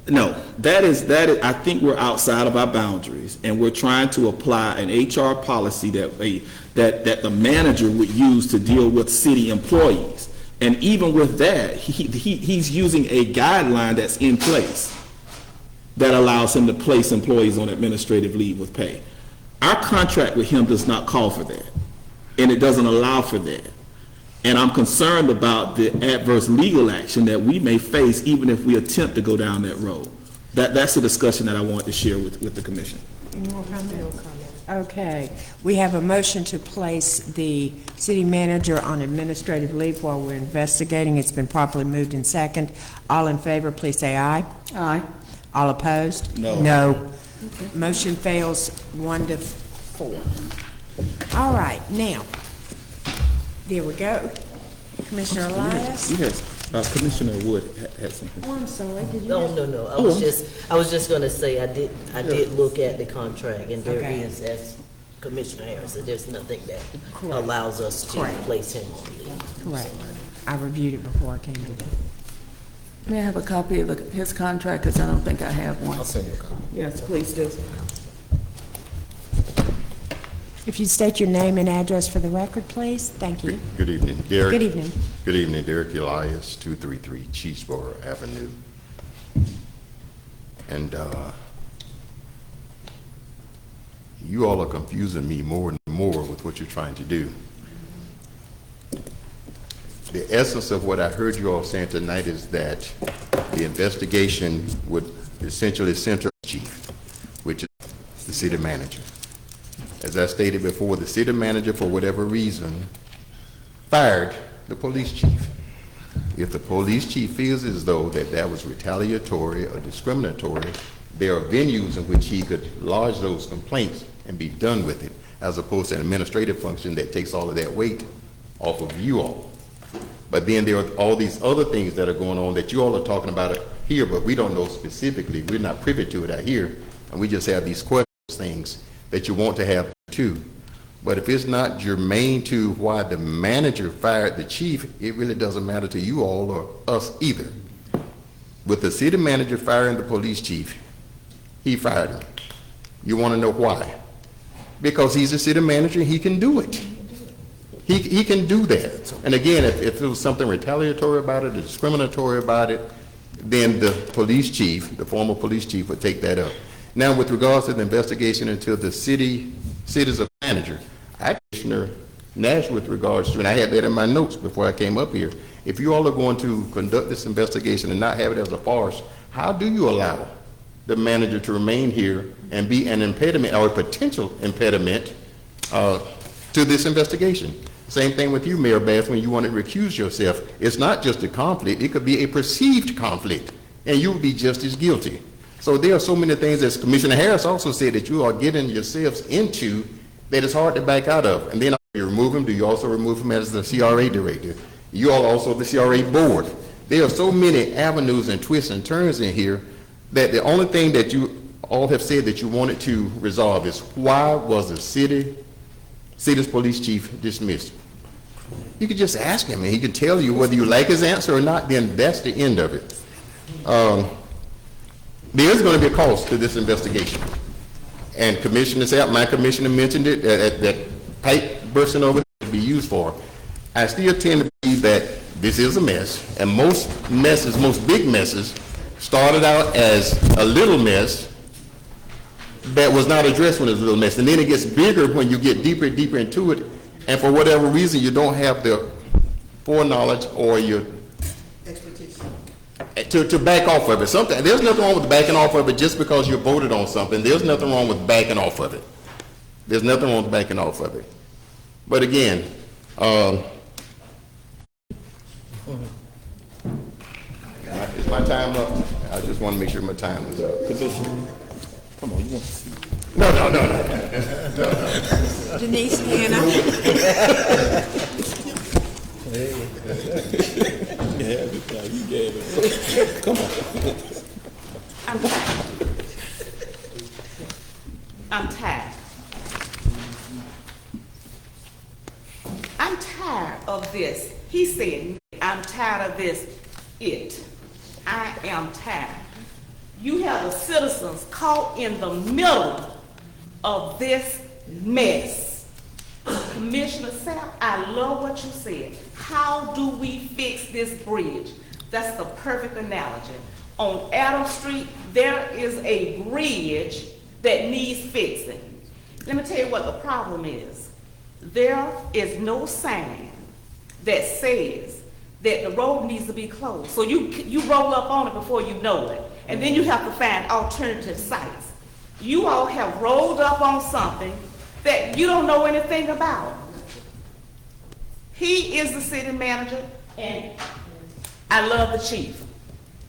No, that is, I think we're outside of our boundaries, and we're trying to apply an HR policy that the manager would use to deal with city employees. And even with that, he's using a guideline that's in place that allows him to place employees on administrative leave with pay. Our contract with him does not call for that, and it doesn't allow for that. And I'm concerned about the adverse legal action that we may face even if we attempt to go down that road. That's the discussion that I want to share with the commission. Any more comments? Okay, we have a motion to place the city manager on administrative leave while we're investigating. It's been properly moved and second. All in favor, please say aye. Aye. All opposed? No. No. Motion fails 1-4. All right, now, there we go. Commissioner Elias? Yes, Commissioner Wood had something. Oh, I'm sorry, did you? No, no, no, I was just gonna say, I did look at the contract, and there Okay. is, as Commissioner Harris said, there's nothing that Correct. allows us to Correct. place him on leave. Correct. I reviewed it before I came today. May I have a copy of his contract, because I don't think I have one. I'll send you a copy. Yes, please do. If you'd state your name and address for the record, please. Thank you. Good evening, Derek. Good evening. Good evening, Derek Elias, 233 Cheeseboro Avenue. And you all are confusing me more and more with what you're trying to do. The essence of what I heard you all saying tonight is that the investigation would essentially center on the chief, which is the city manager. As I stated before, the city manager, for whatever reason, fired the police chief. If the police chief feels as though that was retaliatory or discriminatory, there are venues in which he could lodge those complaints and be done with it, as opposed to an administrative function that takes all of that weight off of you all. But then there are all these other things that are going on that you all are talking about here, but we don't know specifically. We're not privy to it out here, and we just have these questions, things that you want to have too. But if it's not germane to why the manager fired the chief, it really doesn't matter to you all or us either. With the city manager firing the police chief, he fired him. You want to know why? Because he's a city manager, he can do it. He can do that. And again, if there was something retaliatory about it or discriminatory about it, then the police chief, the former police chief, would take that up. Now, with regards to the investigation into the cities of manager, I Commissioner Nash with regards to, and I had that in my notes before I came up here, if you all are going to conduct this investigation and not have it as a farce, how do you allow the manager to remain here and be an impediment or a potential impediment to this investigation? Same thing with you, Mayor Bass, when you want to recuse yourself. It's not just a conflict, it could be a perceived conflict, and you would be just as guilty. So there are so many things, as Commissioner Harris also said, that you are getting yourselves into that it's hard to back out of. And then you remove him, do you also remove him as the CRA director? You are also the CRA board. There are so many avenues and twists and turns in here that the only thing that you all have said that you wanted to resolve is why was the city's police chief dismissed? You could just ask him and he could tell you whether you like his answer or not, then that's the end of it. There is going to be a cost to this investigation. And my commissioner mentioned it, that pipe bursting over to be used for. I still tend to believe that this is a mess, and most big messes, started out as a little mess that was not addressed when it was a little mess. And then it gets bigger when you get deeper and deeper into it, and for whatever reason, you don't have the foreknowledge or your Expertise. to back off of it. Sometimes there's nothing wrong with backing off of it just because you voted on something. There's nothing wrong with backing off of it. There's nothing wrong with backing off of it. But again, is my time up? I just want to make sure my time is up. Come on, you want to see? No. Denise Hannah. You gave it. Come on. I'm tired. I'm tired of this. He said, I'm tired of this. I am tired. You have the citizens caught in the middle of this mess. Commissioner Sapp, I love what you said. How do we fix this bridge? That's the perfect analogy. On Adams Street, there is a bridge that needs fixing. Let me tell you what the problem is. There is no sign that says that the road needs to be closed. So you roll up on it before you know it, and then you have to find alternative sites. You all have rolled up on something that you don't know anything about. He is the city manager, and I love the chief.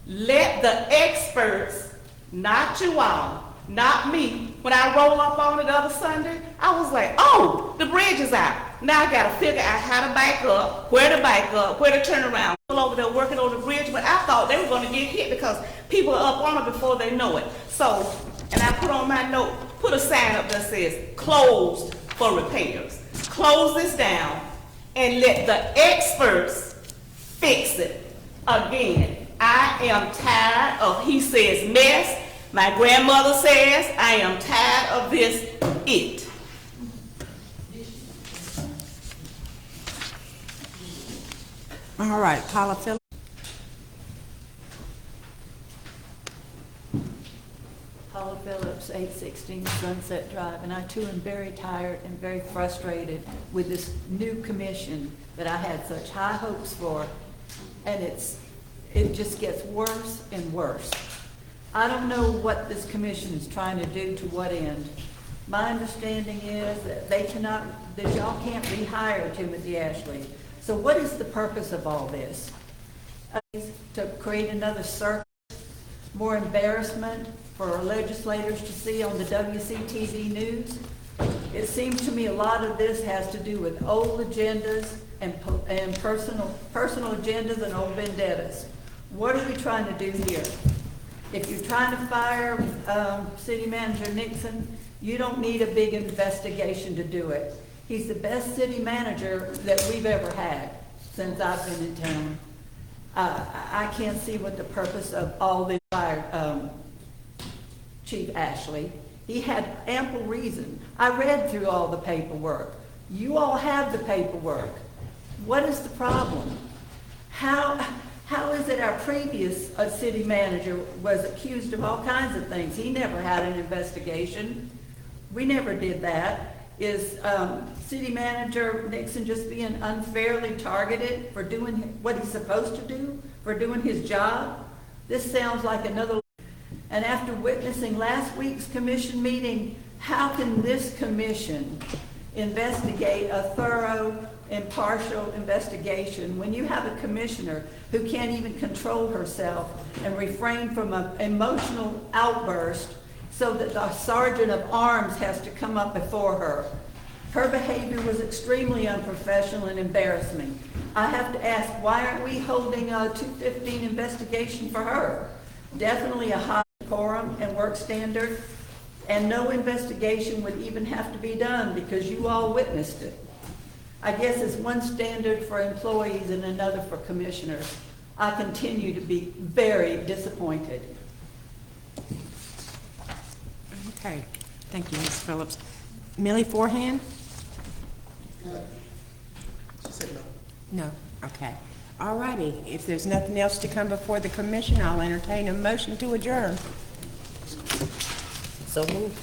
Let the experts, not you all, not me. When I roll up on it the other Sunday, I was like, oh, the bridge is out. Now I gotta figure out how to back up, where to turn around. People over there working on the bridge, but I thought they were gonna get hit because people are up on it before they know it. So, and I put on my note, put a sign up that says, closed for repairs. Close this down and let the experts fix it. Again, I am tired of he says mess. My grandmother says, I am tired of this it. All right, Paula Phillips. Paula Phillips, 816 Sunset Drive, and I too am very tired and very frustrated with this new commission that I had such high hopes for, and it just gets worse and worse. I don't know what this commission is trying to do to what end. My understanding is that that y'all can't rehire Timothy Ashley. So what is the purpose of all this? To create another circus, more embarrassment for our legislators to see on the WCTV news? It seems to me a lot of this has to do with old agendas and personal agendas and old vendettas. What are we trying to do here? If you're trying to fire City Manager Nixon, you don't need a big investigation to do it. He's the best city manager that we've ever had since I've been in town. I can't see what the purpose of all this fire, Chief Ashley. He had ample reason. I read through all the paperwork. You all have the paperwork. What is the problem? How is it our previous city manager was accused of all kinds of things? He never had an investigation. We never did that. Is City Manager Nixon just being unfairly targeted for doing what he's supposed to do, for doing his job? This sounds like another. And after witnessing last week's commission meeting, how can this commission investigate a thorough, impartial investigation when you have a commissioner who can't even control herself and refrain from an emotional outburst so that the sergeant of arms has to come up before her? Her behavior was extremely unprofessional and embarrassing. I have to ask, why aren't we holding a 215 investigation for her? Definitely a high decorum and work standard, and no investigation would even have to be done because you all witnessed it. I guess it's one standard for employees and another for commissioners. I continue to be very disappointed. Okay, thank you, Ms. Phillips. Millie Forehand? She said no. No, okay. All righty, if there's nothing else to come before the commission, I'll entertain a motion to adjourn. So moved.